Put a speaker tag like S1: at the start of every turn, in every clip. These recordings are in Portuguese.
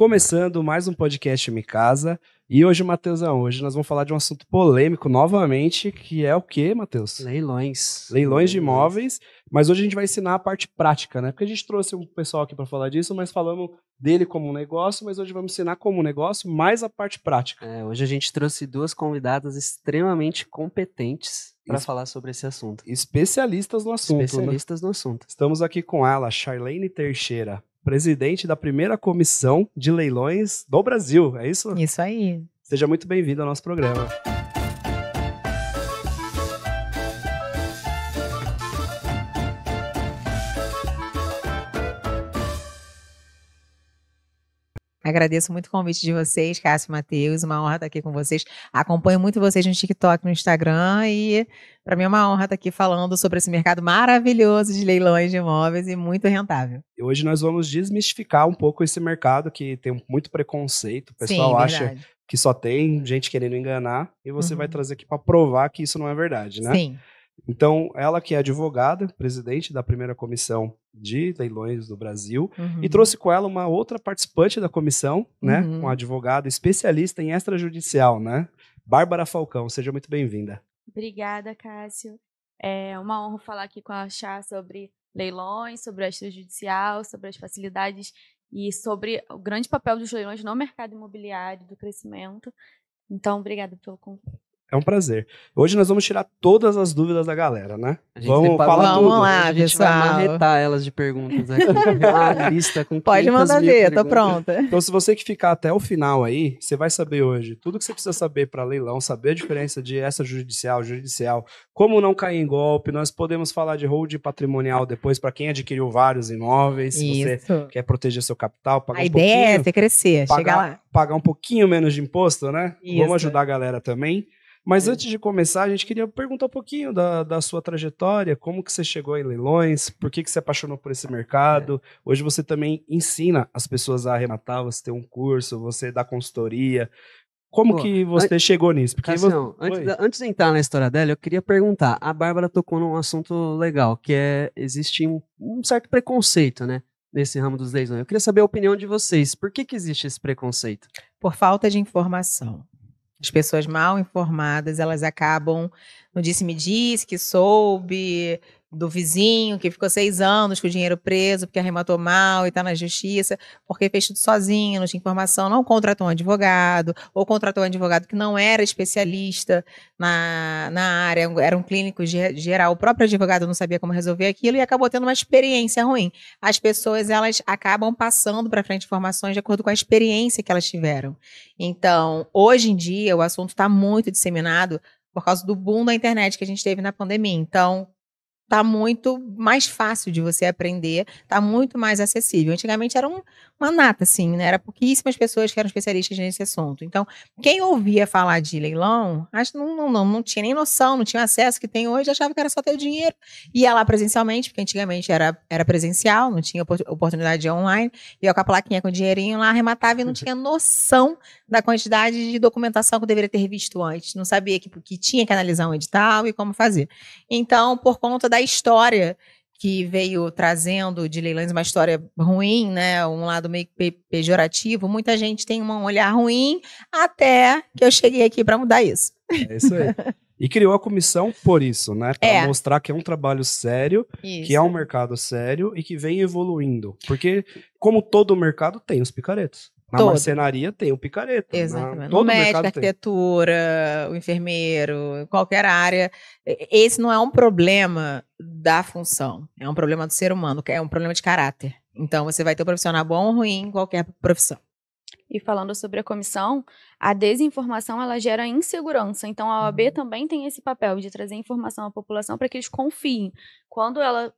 S1: Começando mais um podcast Me Casa. E hoje, Matheusão, hoje nós vamos falar de um assunto polêmico novamente, que é o quê, Matheus?
S2: Leilões.
S1: Leilões de imóveis. Mas hoje a gente vai ensinar a parte prática, né? Porque a gente trouxe um pessoal aqui para falar disso, mas falamos dele como um negócio, mas hoje vamos ensinar como um negócio, mais a parte prática.
S2: Hoje a gente trouxe duas convidadas extremamente competentes para falar sobre esse assunto.
S1: Especialistas no assunto,
S2: Especialistas no assunto.
S1: Estamos aqui com ela, Charlene Teixeira, presidente da primeira comissão de leilões do Brasil, é isso?
S3: Isso aí.
S1: Seja muito bem-vindo ao nosso programa.
S3: Agradeço muito o convite de vocês, Cássio e Matheus, uma honra estar aqui com vocês. Acompanho muito vocês no TikTok, no Instagram e para mim é uma honra estar aqui falando sobre esse mercado maravilhoso de leilões de imóveis e muito rentável.
S1: E hoje nós vamos desmistificar um pouco esse mercado que tem muito preconceito, o pessoal acha que só tem gente querendo enganar e você vai trazer aqui para provar que isso não é verdade, né?
S3: Sim.
S1: Então, ela que é advogada, presidente da primeira comissão de leilões do Brasil, e trouxe com ela uma outra participante da comissão, né? Uma advogada especialista em extrajudicial, né? Bárbara Falcão, seja muito bem-vinda.
S4: Obrigada, Cássio. É uma honra falar aqui com a Chá sobre leilões, sobre o extrajudicial, sobre as facilidades e sobre o grande papel dos leilões no mercado imobiliário, do crescimento. Então, obrigada pelo convite.
S1: É um prazer. Hoje nós vamos tirar todas as dúvidas da galera, né? Vamos falar tudo.
S3: Vamos lá,
S2: a gente
S3: pessoal.
S2: vai marretar elas de perguntas aqui. Uma lista com
S3: Pode mandar ver, tô
S2: perguntas.
S3: pronta.
S1: Então, se você que ficar até o final aí, você vai saber hoje tudo que você precisa saber para leilão, saber a diferença de extrajudicial, judicial, como não cair em golpe. Nós podemos falar de holding patrimonial depois para quem adquiriu vários imóveis. Se você quer proteger seu capital, pagar
S3: a ideia é você crescer, chegar lá.
S1: Pagar um pouquinho menos de imposto, né?
S3: Isso.
S1: Vamos ajudar a galera também. Mas antes de começar, a gente queria perguntar um pouquinho da sua trajetória, como que você chegou em leilões, por que você apaixonou por esse mercado. Hoje você também ensina as pessoas a arrematar, você tem um curso, você dá consultoria. Como que você chegou nisso? Porque
S2: Cassião, antes de entrar na história dela, eu queria perguntar, a Bárbara tocou num assunto legal, que existe um certo preconceito, né, nesse ramo dos leilões. Eu queria saber a opinião de vocês, por que existe esse preconceito?
S3: Por falta de informação. As pessoas mal informadas, elas acabam no disse-me-disse, que soube do vizinho que ficou 6 anos com o dinheiro preso porque arrematou mal e está na justiça, porque fez tudo sozinho, não tinha informação, não contratou um advogado, ou contratou um advogado que não era especialista na área, era um clínico geral, o próprio advogado não sabia como resolver aquilo e acabou tendo uma experiência ruim. As pessoas, elas acabam passando para frente informações de acordo com a experiência que elas tiveram. Então, hoje em dia, o assunto está muito disseminado por causa do boom da internet que a gente teve na pandemia. Então, tá muito mais fácil de você aprender, tá muito mais acessível. Antigamente era uma nata, assim, né? Era pouquíssimas pessoas que eram especialistas nesse assunto. Então, quem ouvia falar de leilão, acho que não tinha nem noção, não tinha acesso que tem hoje, achava que era só ter o dinheiro. Ia lá presencialmente, porque antigamente era presencial, não tinha oportunidade de online, ia com a plaquinha com o dinheirinho lá, arrematava e não tinha noção da quantidade de documentação que eu deveria ter visto antes. Não sabia que tinha que analisar um edital e como fazer. Então, por conta da história que veio trazendo de leilões, uma história ruim, né, um lado meio pejorativo, muita gente tem um olhar ruim, até que eu cheguei aqui para mudar isso.
S1: É isso aí. E criou a comissão por isso, né? Para mostrar que é um trabalho sério, que é um mercado sério e que vem evoluindo. Porque, como todo mercado, tem os picaretos. Na marcenaria tem o picareta.
S3: Exatamente. O médico, a arquitetura, o enfermeiro, qualquer área. Esse não é um problema da função, é um problema do ser humano, é um problema de caráter. Então, você vai ter um profissional bom ou ruim em qualquer profissão.
S4: E falando sobre a comissão, a desinformação, ela gera insegurança. Então, a OAB também tem esse papel de trazer informação à população para que eles confiem. Quando ela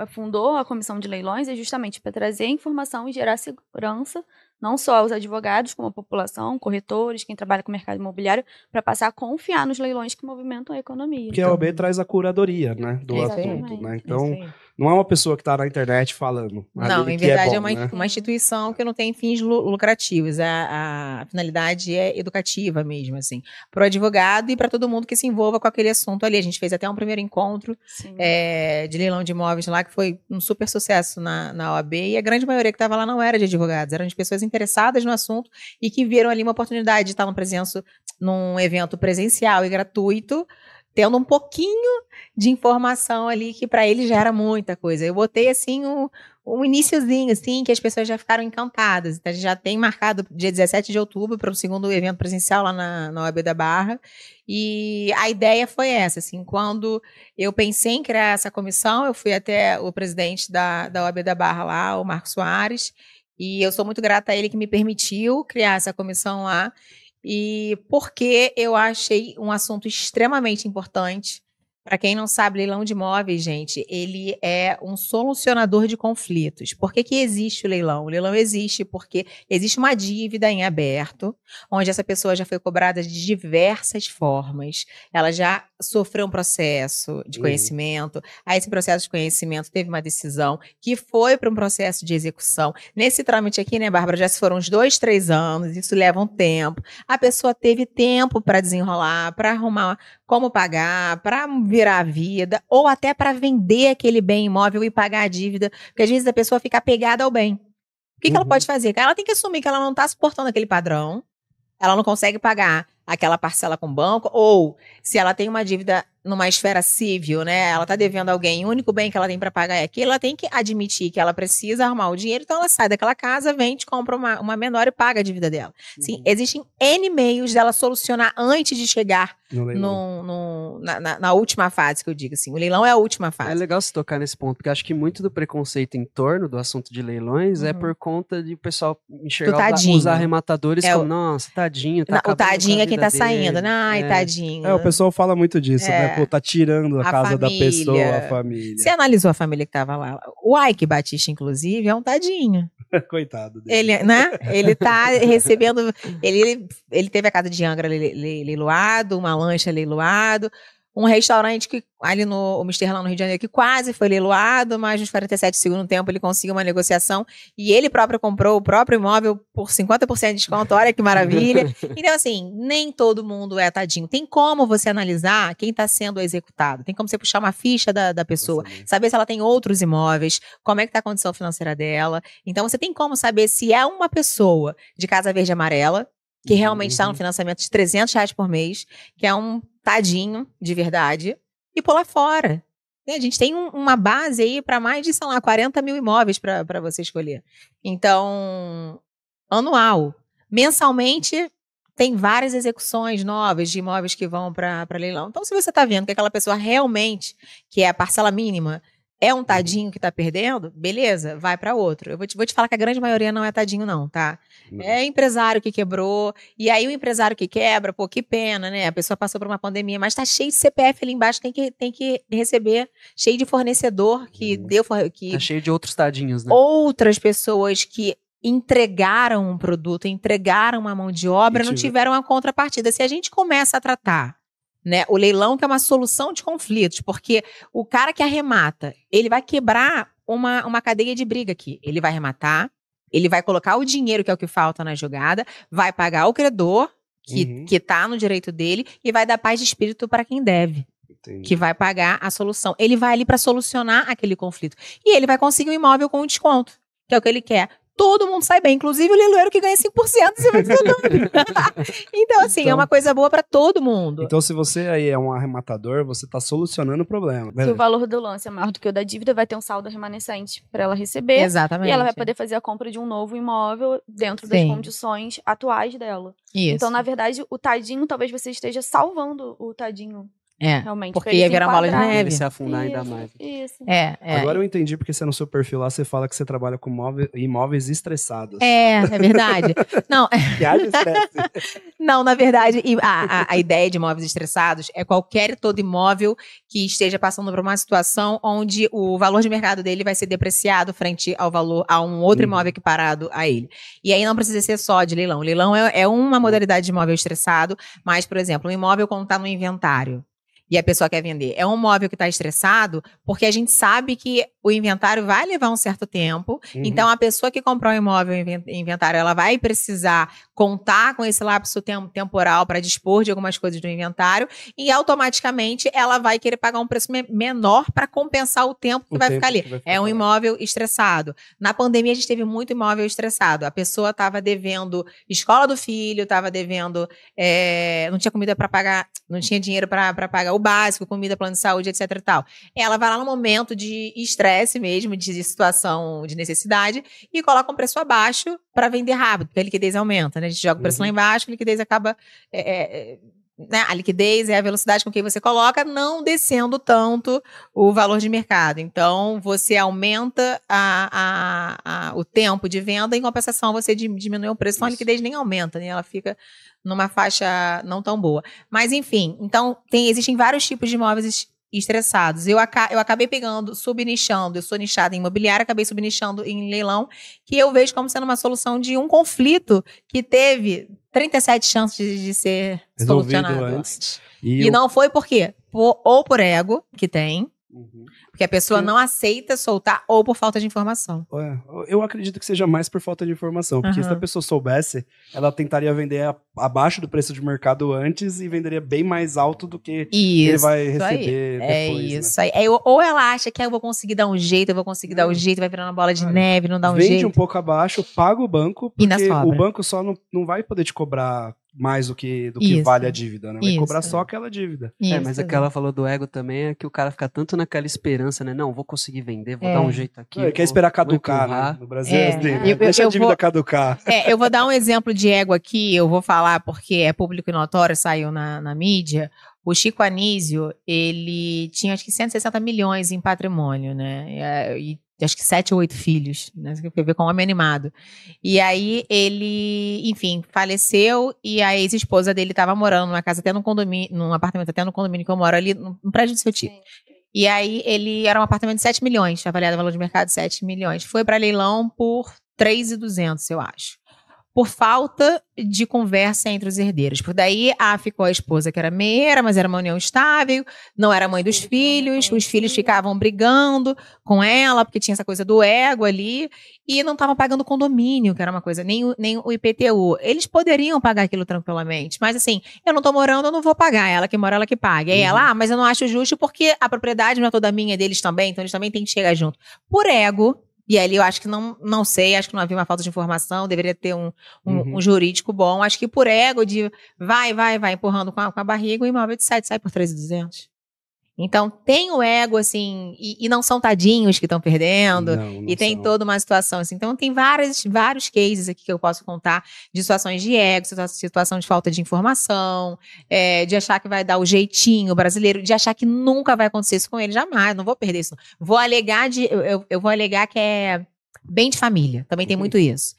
S4: fundou a comissão de leilões, é justamente para trazer informação e gerar segurança, não só aos advogados, como a população, corretores, quem trabalha com o mercado imobiliário, para passar a confiar nos leilões que movimentam a economia.
S1: Porque a OAB traz a curadoria, né, do assunto, né? Então, Não é uma pessoa que tá na internet falando.
S3: Não,
S1: ali
S3: em
S1: que
S3: verdade
S1: é
S3: é
S1: bom, né?
S3: uma instituição que não tem fins lucrativos. A finalidade é educativa mesmo, assim, para o advogado e para todo mundo que se envolva com aquele assunto ali. A gente fez até um primeiro encontro
S4: Sim.
S3: de leilão de imóveis lá, que foi um super sucesso na OAB, e a grande maioria que estava lá não era de advogados, eram de pessoas interessadas no assunto e que viram ali uma oportunidade de estar num evento presencial e gratuito, tendo um pouquinho de informação ali que para eles já era muita coisa. Eu botei assim um iniciozinho, assim, que as pessoas já ficaram encantadas. Então, a gente já tem marcado dia 17 de outubro para o segundo evento presencial lá na OAB da Barra. E a ideia foi essa, assim, quando eu pensei em criar essa comissão, eu fui até o presidente da OAB da Barra lá, o Marcos Soares, e eu sou muito grata a ele que me permitiu criar essa comissão lá. E porque eu achei um assunto extremamente importante. Para quem não sabe, leilão de imóveis, gente, ele é um solucionador de conflitos. Por que que existe o leilão? O leilão existe porque existe uma dívida em aberto, onde essa pessoa já foi cobrada de diversas formas. Ela já sofreu um processo de conhecimento. Aí esse processo de conhecimento teve uma decisão que foi para um processo de execução. Nesse trâmite aqui, né, Bárbara, já se foram uns 2, 3 anos, isso leva um tempo. A pessoa teve tempo para desenrolar, para arrumar como pagar, para virar a vida, ou até para vender aquele bem imóvel e pagar a dívida, porque às vezes a pessoa fica apegada ao bem. O que ela pode fazer? Ela tem que assumir que ela não está suportando aquele padrão, ela não consegue pagar aquela parcela com o banco, ou se ela tem uma dívida numa esfera civil, né, ela está devendo a alguém, o único bem que ela tem para pagar é aquilo, ela tem que admitir que ela precisa arrumar o dinheiro, então ela sai daquela casa, vende, compra uma menor e paga a dívida dela. Sim, existem N meios dela solucionar antes de chegar na última fase, que eu digo assim, o leilão é a última fase.
S2: É legal se tocar nesse ponto, porque acho que muito do preconceito em torno do assunto de leilões é por conta de o pessoal enxergar os arrematadores como, nossa, tadinho, tá
S3: o tadinho é quem tá saindo,
S2: dele.
S3: Ai, tadinho.
S1: O pessoal fala muito disso, né? Pô, tá tirando a casa da pessoa, a família.
S3: Você analisou a família que tava lá. O Ike Batista, inclusive, é um tadinho.
S1: Coitado dele.
S3: Ele, né? Ele tá recebendo... Ele teve a casa de Angra leiloado, uma lancha leiloado, um restaurante que ali no Mister lá no Rio de Janeiro que quase foi leiloado, mas nos 47 segundos do tempo ele conseguiu uma negociação e ele próprio comprou o próprio imóvel por 50% de desconto, olha que maravilha. Então assim, nem todo mundo é tadinho. Tem como você analisar quem está sendo executado, tem como você puxar uma ficha da pessoa, saber se ela tem outros imóveis, como é que está a condição financeira dela. Então você tem como saber se é uma pessoa de Casa Verde e Amarela, que realmente está no financiamento de R$300 por mês, que é um tadinho de verdade, e pular fora. A gente tem uma base aí para mais de, sei lá, 40 mil imóveis para você escolher. Então, anual. Mensalmente, tem várias execuções novas de imóveis que vão para leilão. Então, se você está vendo que aquela pessoa realmente, que é a parcela mínima, é um tadinho que tá perdendo, beleza, vai para outro. Eu vou te falar que a grande maioria não é tadinho não, tá? É empresário que quebrou, e aí o empresário que quebra, pô, que pena, né? A pessoa passou por uma pandemia, mas tá cheio de CPF ali embaixo, tem que receber, cheio de fornecedor que
S2: tá cheio de outros tadinhos, né?
S3: Outras pessoas que entregaram um produto, entregaram uma mão de obra, não tiveram uma contrapartida. Se a gente começa a tratar, né, o leilão que é uma solução de conflitos, porque o cara que arremata, ele vai quebrar uma cadeia de briga aqui. Ele vai arrematar, ele vai colocar o dinheiro, que é o que falta na jogada, vai pagar o credor, que tá no direito dele, e vai dar paz de espírito para quem deve. Entendi. Que vai pagar a solução. Ele vai ali para solucionar aquele conflito. E ele vai conseguir um imóvel com um desconto, que é o que ele quer. Todo mundo sai bem, inclusive o leiloeiro que ganha 5% em cima do nome. Então, assim, é uma coisa boa para todo mundo.
S1: Então, se você aí é um arrematador, você tá solucionando o problema.
S4: Se o valor do lance é maior do que o da dívida, vai ter um saldo remanescente para ela receber.
S3: Exatamente.
S4: E ela vai poder fazer a compra de um novo imóvel dentro das condições atuais dela.
S3: Isso.
S4: Então, na verdade, o tadinho, talvez você esteja salvando o tadinho. Realmente,
S3: porque ia virar uma bola de neve.
S2: Ele se afundar ainda mais.
S4: Isso.
S1: Agora eu entendi porque você no seu perfil lá você fala que você trabalha com imóveis estressados.
S3: É verdade. Não.
S1: Que haja estresse.
S3: Não, na verdade, a ideia de imóveis estressados é qualquer e todo imóvel que esteja passando por uma situação onde o valor de mercado dele vai ser depreciado frente ao valor a um outro imóvel equiparado a ele. E aí não precisa ser só de leilão. Leilão é uma modalidade de imóvel estressado, mas, por exemplo, um imóvel quando está no inventário e a pessoa quer vender. É um imóvel que está estressado porque a gente sabe que o inventário vai levar um certo tempo.
S1: Uhum.
S3: Então, a pessoa que comprou um imóvel em inventário, ela vai precisar contar com esse lapso temporal para dispor de algumas coisas do inventário e, automaticamente, ela vai querer pagar um preço menor para compensar o tempo que vai ficar ali. É um imóvel estressado. Na pandemia, a gente teve muito imóvel estressado. A pessoa estava devendo escola do filho, estava devendo... não tinha comida para pagar, não tinha dinheiro para pagar o básico, comida, plano de saúde, etc e tal. Ela vai lá no momento de estresse mesmo, de situação de necessidade, e coloca um preço abaixo para vender rápido, porque a liquidez aumenta, né? A gente joga o preço lá embaixo, a liquidez acaba... né? A liquidez é a velocidade com que você coloca, não descendo tanto o valor de mercado. Então, você aumenta o tempo de venda, em compensação, você diminui o preço, então a liquidez nem aumenta, né? Ela fica numa faixa não tão boa. Mas, enfim, então, existem vários tipos de imóveis estressados. Eu acabei subnichando, eu sou nichada em imobiliária, acabei subnichando em leilão, que eu vejo como sendo uma solução de um conflito que teve 37 chances de ser solucionado antes. E não foi por quê? Ou por ego, que tem, porque a pessoa não aceita soltar, ou por falta de informação.
S1: Eu acredito que seja mais por falta de informação, porque se a pessoa soubesse, ela tentaria vender abaixo do preço de mercado antes e venderia bem mais alto do que ele vai receber depois.
S3: Isso aí. Ou ela acha que eu vou conseguir dar um jeito, dar um jeito, vai virando uma bola de neve, não dá um jeito.
S1: Vende um pouco abaixo, paga o banco, porque o banco só não vai poder te cobrar mais do que vale a dívida, né? Vai cobrar só aquela dívida.
S2: Mas o que ela falou do ego também é que o cara fica tanto naquela esperança, né? Não, vou conseguir vender, vou dar um jeito aqui.
S1: Quer esperar caducar, né? No Brasil é assim, deixa a dívida caducar.
S3: Eu vou dar um exemplo de ego aqui, eu vou falar porque é público e notório, saiu na mídia. O Chico Anísio, ele tinha acho que 160 milhões em patrimônio, né? E acho que 7 ou 8 filhos, né? Você quer ver com um homem animado. E aí ele, enfim, faleceu e a ex-esposa dele estava morando numa casa, até num condomínio, num apartamento até no condomínio que eu moro ali, num prédio do seu tipo. E aí ele era um apartamento de 7 milhões, avaliado o valor de mercado de 7 milhões. Foi para leilão por 3.200, eu acho. Por falta de conversa entre os herdeiros. Por daí, ficou a esposa que era meia, mas era uma união estável, não era mãe dos filhos, os filhos ficavam brigando com ela, porque tinha essa coisa do ego ali, e não estavam pagando condomínio, que era uma coisa, nem o IPTU. Eles poderiam pagar aquilo tranquilamente, mas assim, eu não tô morando, eu não vou pagar, ela que mora, ela que paga. E aí ela, mas eu não acho justo porque a propriedade não é toda minha, é deles também, então eles também têm que chegar junto. Por ego. E ali eu acho que não sei, acho que não havia uma falta de informação, deveria ter um jurídico bom. Acho que por ego de vai, empurrando com a barriga, o imóvel de 7 sai por 3.200. Então tem o ego, assim, e não são tadinhos que estão perdendo, não e tem toda uma situação assim. Então tem vários cases aqui que eu posso contar de situações de ego, situação de falta de informação, de achar que vai dar o jeitinho brasileiro, de achar que nunca vai acontecer isso com ele, jamais, não vou perder isso. Eu vou alegar que é bem de família, também tem muito isso.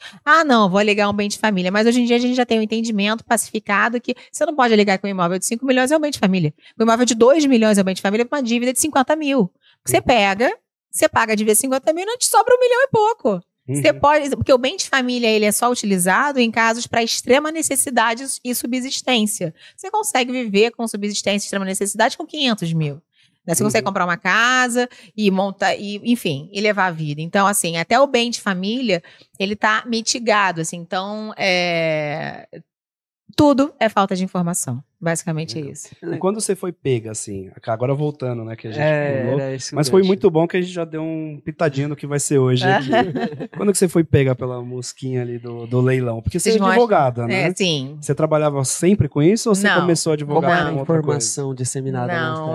S3: Não, vou alegar um bem de família, mas hoje em dia a gente já tem um entendimento pacificado que você não pode alegar que um imóvel de 5 milhões é um bem de família. Um imóvel de 2 milhões é um bem de família com uma dívida de 50 mil. Você paga a dívida de 50 mil e não te sobra 1 milhão e pouco. Você pode, porque o bem de família ele é só utilizado em casos para extrema necessidade e subsistência. Você consegue viver com subsistência e extrema necessidade com 500 mil. Você consegue comprar uma casa e montar, enfim, e levar a vida. Então, assim, até o bem de família, ele tá mitigado, assim. Então, tudo é falta de informação. Basicamente é isso.
S1: E quando você foi pega, assim, agora voltando, né, que a gente pulou, mas foi muito bom que a gente já deu um pitadinho no que vai ser hoje aqui. Quando que você foi pega pela mosquinha ali do leilão? Porque você é advogada, né?
S3: Sim.
S1: Você trabalhava sempre com isso ou você começou a advogar
S2: com outra informação disseminada?
S3: Não,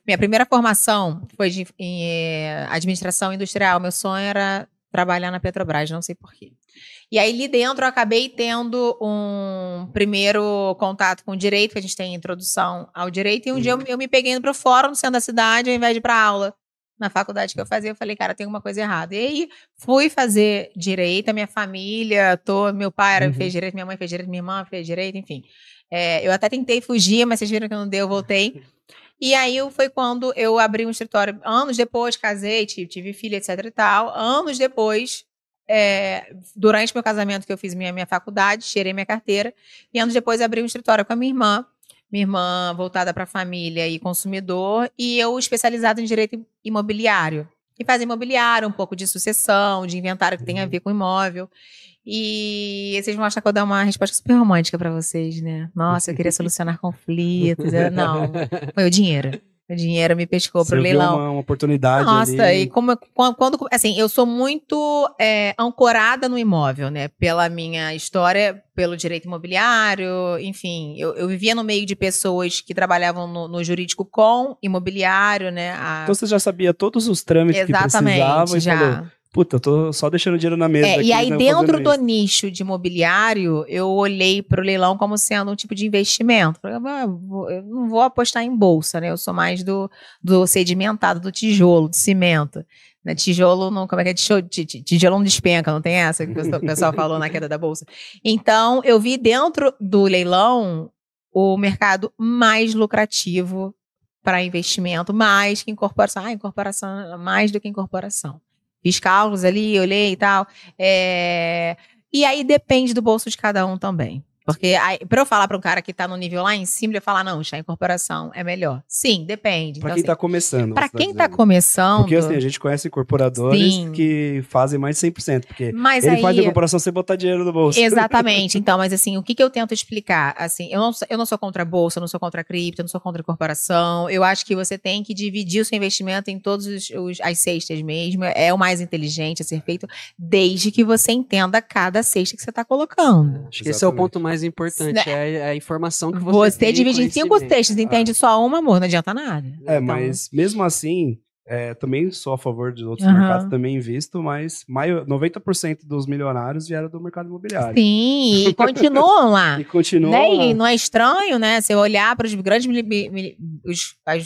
S3: minha primeira formação foi em administração industrial. Meu sonho era trabalhar na Petrobras, não sei porquê. E aí, ali dentro, eu acabei tendo um primeiro contato com o direito, que a gente tem introdução ao direito, e um dia eu me peguei indo pro fórum no centro da cidade, ao invés de ir pra aula. Na faculdade que eu fazia, eu falei, cara, tem alguma coisa errada. E aí, fui fazer direito, a minha família, meu pai fez direito, minha mãe fez direito, minha irmã fez direito, enfim. Eu até tentei fugir, mas vocês viram que não deu, eu voltei. E aí, foi quando eu abri um escritório. Anos depois, casei, tive filha, etc e tal. Anos depois... durante meu casamento que eu fiz minha faculdade, tirei minha carteira, e anos depois abri um escritório com a minha irmã, minha irmã voltada para família e consumidor, e eu especializada em direito imobiliário. E faz imobiliário, um pouco de sucessão, de inventário que tem a ver com imóvel. E vocês vão achar que eu dou uma resposta super romântica para vocês, né? Nossa, eu queria solucionar conflitos. Não, foi o dinheiro. O dinheiro me pescou pro
S1: Você viu
S3: leilão.
S1: uma oportunidade
S3: Nossa,
S1: ali.
S3: e quando assim, eu sou muito ancorada no imóvel, né? Pela minha história, pelo direito imobiliário, enfim, eu vivia no meio de pessoas que trabalhavam no jurídico com imobiliário, né?
S1: Então você já sabia todos os trâmites que precisavam e falou, puta, eu tô só deixando dinheiro na mesa aqui,
S3: e aí
S1: né,
S3: dentro do
S1: isso.
S3: nicho de imobiliário, eu olhei para o leilão como sendo um tipo de investimento. Eu não vou apostar em bolsa, né? Eu sou mais do sedimentado, do tijolo, do cimento. Né? Tijolo não, como é que é? Tijolo não despenca, não tem essa que o pessoal falou na queda da bolsa. Então, eu vi dentro do leilão o mercado mais lucrativo para investimento, mais que incorporação. Incorporação, mais do que incorporação. Fiz cálculos ali, olhei e tal. E aí depende do bolso de cada um também. Porque para eu falar para um cara que tá no nível lá em cima, ele falar, não, a incorporação é melhor. Sim, depende.
S1: Para
S3: então,
S1: quem
S3: assim,
S1: tá começando.
S3: Para quem tá começando.
S1: Porque assim, a gente conhece incorporadores que fazem mais de 100%. Porque
S3: mas
S1: ele
S3: aí,
S1: faz a incorporação sem botar dinheiro no bolso.
S3: Exatamente. Então, mas assim, o que eu tento explicar? Assim, eu não sou contra a bolsa, eu não sou contra a cripto, eu não sou contra a incorporação. Eu acho que você tem que dividir o seu investimento em todas as cestas mesmo. É o mais inteligente a ser feito, desde que você entenda cada cesta que você está colocando.
S2: Acho que esse é o ponto mais importante, é a informação que
S3: você divide em 5 cestas, entende só uma, amor, não adianta nada.
S1: Então, mas mesmo assim, também sou a favor de outros mercados, também invisto, mas 90% dos milionários vieram do mercado imobiliário.
S3: Sim, e continuam lá.
S1: E continuam
S3: né?
S1: lá.
S3: E não é estranho, né? Se eu olhar para os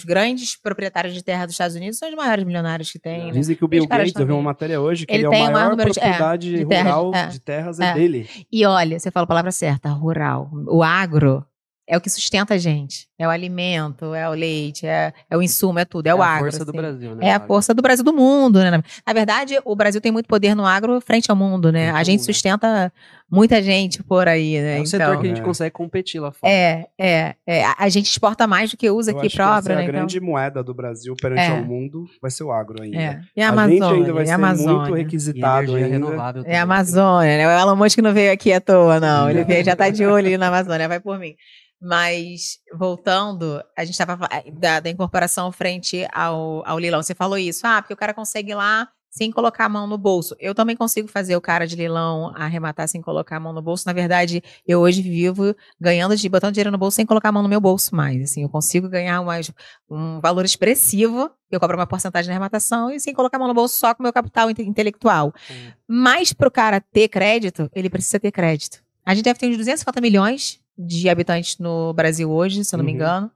S3: grandes proprietários de terra dos Estados Unidos, são os maiores milionários que tem.
S1: Dizem que o Bill Gates, eu vi uma matéria hoje, que ele é o maior propriedade rural de terras dele.
S3: E olha, você fala a palavra certa, rural. O agro é o que sustenta a gente. É o alimento, é o leite, é o insumo, é tudo. É o agro.
S2: É a força do Brasil, né?
S3: É a força do Brasil, do mundo, né? Na verdade, o Brasil tem muito poder no agro frente ao mundo, né? A gente sustenta muita gente por aí, né?
S2: É um setor que a gente consegue competir lá fora.
S3: A gente exporta mais do que usa aqui próprio, né?
S1: A grande moeda do Brasil perante ao mundo vai ser o agro ainda.
S3: E a Amazônia,
S1: gente ainda vai ser muito requisitado ainda.
S2: Renovável
S3: a Amazônia, né? O Elon Musk não veio aqui à toa, não. Ele veio, já tá de olho ali na Amazônia, vai por mim. Mas, voltando, a gente estava da incorporação frente ao leilão. Você falou isso, porque o cara consegue ir lá sem colocar a mão no bolso. Eu também consigo fazer o cara de leilão arrematar sem colocar a mão no bolso. Na verdade, eu hoje vivo botando dinheiro no bolso sem colocar a mão no meu bolso mais. Assim, eu consigo ganhar um valor expressivo, eu cobro uma porcentagem na arrematação e sem colocar a mão no bolso só com o meu capital intelectual. Mas para o cara ter crédito, ele precisa ter crédito. A gente deve ter uns 250 milhões de habitantes no Brasil hoje, se eu não me engano.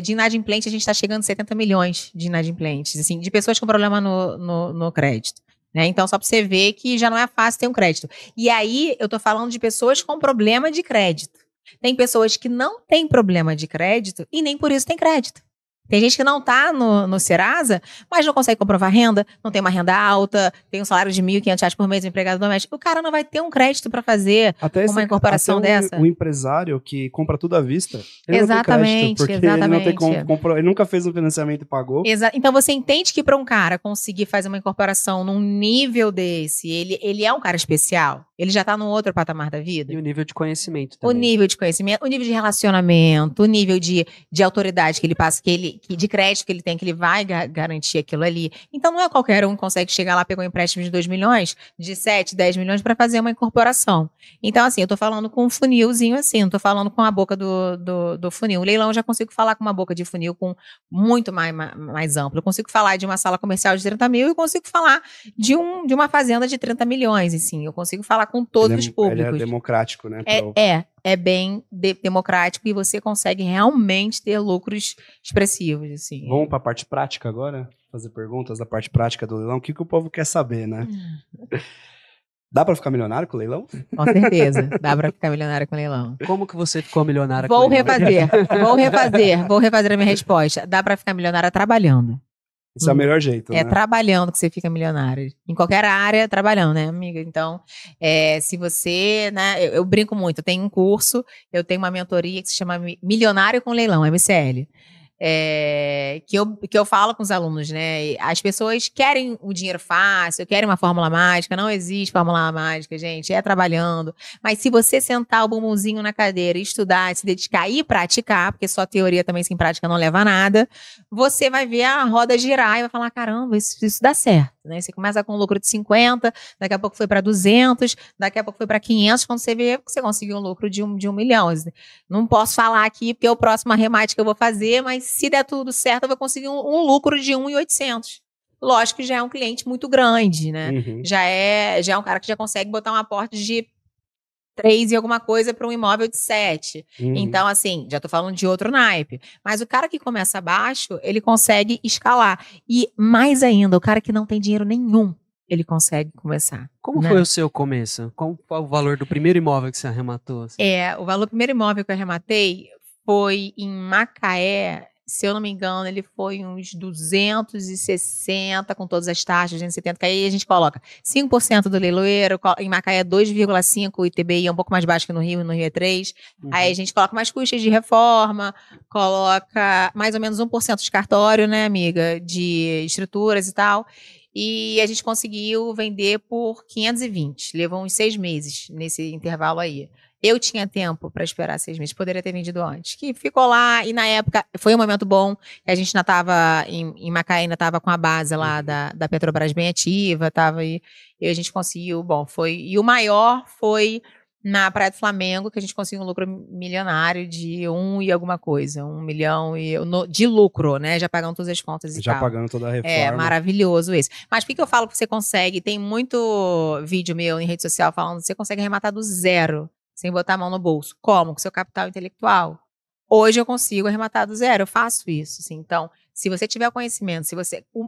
S3: De inadimplente, a gente está chegando a 70 milhões de inadimplentes, assim, de pessoas com problema no crédito. Né? Então, só para você ver que já não é fácil ter um crédito. E aí, eu estou falando de pessoas com problema de crédito. Tem pessoas que não têm problema de crédito e nem por isso tem crédito. Tem gente que não está no Serasa, mas não consegue comprovar renda, não tem uma renda alta, tem um salário de R$1.500 por mês, empregado doméstico. O cara não vai ter um crédito para fazer uma incorporação dessa.
S1: O empresário que compra tudo à vista, ele
S3: exatamente,
S1: não tem crédito, porque ele nunca fez um financiamento e pagou.
S3: Então você entende que para um cara conseguir fazer uma incorporação num nível desse, ele é um cara especial? Ele já está num outro patamar da vida?
S2: E o nível de conhecimento também.
S3: O nível de conhecimento, o nível de relacionamento, o nível de autoridade que ele passa, de crédito que ele tem, que ele vai garantir aquilo ali. Então não é qualquer um que consegue chegar lá, pegar um empréstimo de 2 milhões, de 7, 10 milhões para fazer uma incorporação. Então assim, eu tô falando com um funilzinho assim, não tô falando com a boca do funil. O leilão eu já consigo falar com uma boca de funil com muito mais amplo. Eu consigo falar de uma sala comercial de 30 mil e eu consigo falar de uma fazenda de 30 milhões, assim. Eu consigo falar com todos os públicos.
S1: Ele é democrático, né?
S3: É bem democrático e você consegue realmente ter lucros expressivos, assim.
S1: Vamos para a parte prática agora? Fazer perguntas da parte prática do leilão. O que o povo quer saber, né? Dá para ficar milionário com o leilão?
S3: Com certeza, dá para ficar milionário com o leilão.
S2: Como que você ficou milionária
S3: com o leilão? Vou refazer a minha resposta. Dá para ficar milionária trabalhando.
S1: Esse é o melhor jeito,
S3: É
S1: né?
S3: trabalhando que você fica milionário. Em qualquer área, trabalhando, né, amiga? Então, se você, né, eu brinco muito, eu tenho um curso, eu tenho uma mentoria que se chama Milionário com Leilão, MCL. Que eu falo com os alunos, né? As pessoas querem o dinheiro fácil, querem uma fórmula mágica. Não existe fórmula mágica, gente. É trabalhando. Mas se você sentar o bumbumzinho na cadeira, estudar, se dedicar e praticar, porque só teoria também sem prática não leva a nada, você vai ver a roda girar e vai falar: caramba, isso dá certo. Né? Você começa com um lucro de 50, daqui a pouco foi para 200, daqui a pouco foi para 500, quando você vê que você conseguiu um lucro de 1 milhão. Não posso falar aqui porque é o próximo arremate que eu vou fazer, mas se der tudo certo, eu vou conseguir um lucro de 1.800. Lógico que já é um cliente muito grande, né?
S1: Uhum.
S3: Já é um cara que já consegue botar um aporte de 3 e alguma coisa para um imóvel de 7.
S1: Uhum.
S3: Então, assim, já tô falando de outro naipe. Mas o cara que começa baixo, ele consegue escalar. E mais ainda, o cara que não tem dinheiro nenhum, ele consegue começar.
S2: Como
S3: né?
S2: foi o seu começo? Qual foi o valor do primeiro imóvel que você arrematou? Assim?
S3: O valor do primeiro imóvel que eu arrematei foi em Macaé. Se eu não me engano, ele foi uns 260 com todas as taxas, 270, que aí a gente coloca 5% do leiloeiro, em Macaé 2,5%, o ITBI é um pouco mais baixo que no Rio é 3%. Aí a gente coloca mais custos de reforma, coloca mais ou menos 1% de cartório, né, amiga, de estruturas e tal. E a gente conseguiu vender por 520. Levou uns 6 meses nesse intervalo aí. Eu tinha tempo para esperar 6 meses, poderia ter vendido antes. Que ficou lá, e na época foi um momento bom, que a gente ainda estava em Macaé, ainda estava com a base lá da Petrobras bem ativa, tava aí, e a gente conseguiu, e o maior foi na Praia do Flamengo, que a gente conseguiu um lucro milionário de 1 e alguma coisa, 1 milhão de lucro, né? Já pagando todas as contas e
S1: Já
S3: tal.
S1: pagando toda a reforma.
S3: É maravilhoso esse. Mas por que eu falo que você consegue? Tem muito vídeo meu em rede social falando que você consegue arrematar do zero, sem botar a mão no bolso. Como? Com seu capital intelectual. Hoje eu consigo arrematar do zero, eu faço isso. Assim. Então, se você tiver conhecimento,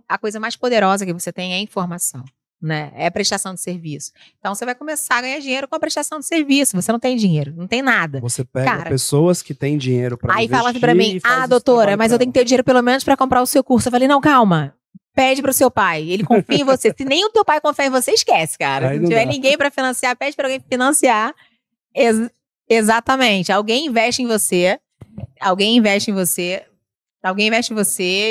S3: a coisa mais poderosa que você tem é a informação. Né? É a prestação de serviço. Então, você vai começar a ganhar dinheiro com a prestação de serviço. Você não tem dinheiro, não tem nada.
S1: Você pega pessoas que têm dinheiro para investir.
S3: Aí fala pra mim, doutora, mas eu tenho que ter dinheiro pelo menos para comprar o seu curso. Eu falei, não, calma. Pede pro seu pai, ele confia em você. Se nem o teu pai confia em você, esquece, cara.
S1: Aí
S3: Se não tiver ninguém para financiar, pede para alguém financiar. Exatamente. Alguém investe em você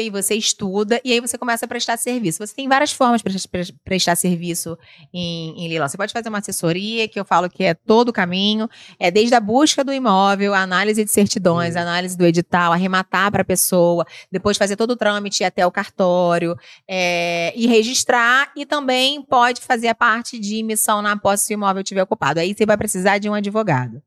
S3: e você estuda, e aí você começa a prestar serviço. Você tem várias formas de prestar serviço em leilão. Você pode fazer uma assessoria, que eu falo que é todo o caminho, desde a busca do imóvel, a análise de certidões, a análise do edital, arrematar para a pessoa, depois fazer todo o trâmite até o cartório, e registrar, e também pode fazer a parte de emissão na posse se o imóvel estiver ocupado. Aí você vai precisar de um advogado.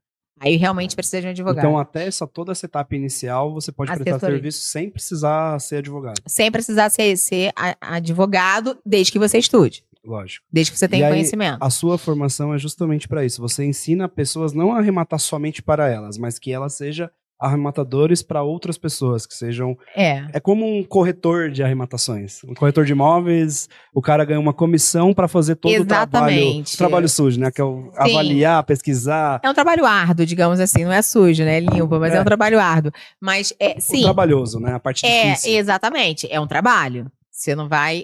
S3: Aí realmente precisa de um advogado.
S1: Então, até toda essa etapa inicial, você pode prestar serviço sem precisar ser advogado.
S3: Sem precisar ser advogado, desde que você estude.
S1: Lógico.
S3: Desde que você tenha conhecimento.
S1: A sua formação é justamente para isso. Você ensina pessoas não a arrematar somente para elas, mas que ela seja arrematadores para outras pessoas, que sejam... É como um corretor de arrematações. Um corretor de imóveis, o cara ganha uma comissão para fazer todo o trabalho sujo, né? Que é avaliar, pesquisar.
S3: É um trabalho árduo, digamos assim. Não é sujo, né? É limpo, mas é um trabalho árduo. Mas, sim.
S1: Trabalhoso, né? A parte difícil.
S3: Exatamente. É um trabalho. Você não vai...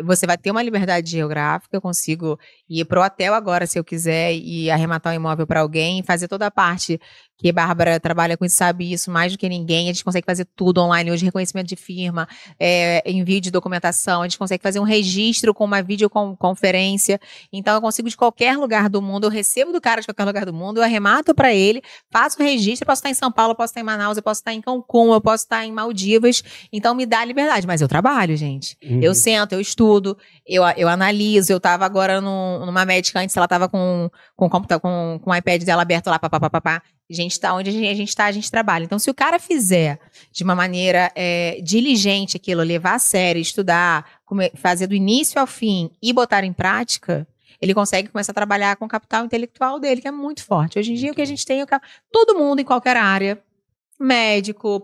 S3: Você vai ter uma liberdade geográfica, eu consigo ir pro hotel agora, se eu quiser, e arrematar um imóvel para alguém, fazer toda a parte que a Bárbara trabalha com isso, sabe isso mais do que ninguém. A gente consegue fazer tudo online hoje, reconhecimento de firma, envio de documentação, a gente consegue fazer um registro com uma videoconferência. Então, eu consigo de qualquer lugar do mundo, eu recebo do cara de qualquer lugar do mundo, eu arremato para ele, faço o registro, eu posso estar em São Paulo, eu posso estar em Manaus, eu posso estar em Cancún, eu posso estar em Maldivas. Então, me dá liberdade. Mas eu trabalho, gente. Eu sento, eu estudo, eu analiso. Eu tava agora numa médica antes, ela tava com o iPad dela aberto lá, papapá. A gente tá onde a gente trabalha. Então, se o cara fizer de uma maneira diligente aquilo, levar a sério, estudar, fazer do início ao fim e botar em prática, ele consegue começar a trabalhar com o capital intelectual dele, que é muito forte. Hoje em dia, o que a gente tem, todo mundo em qualquer área médico,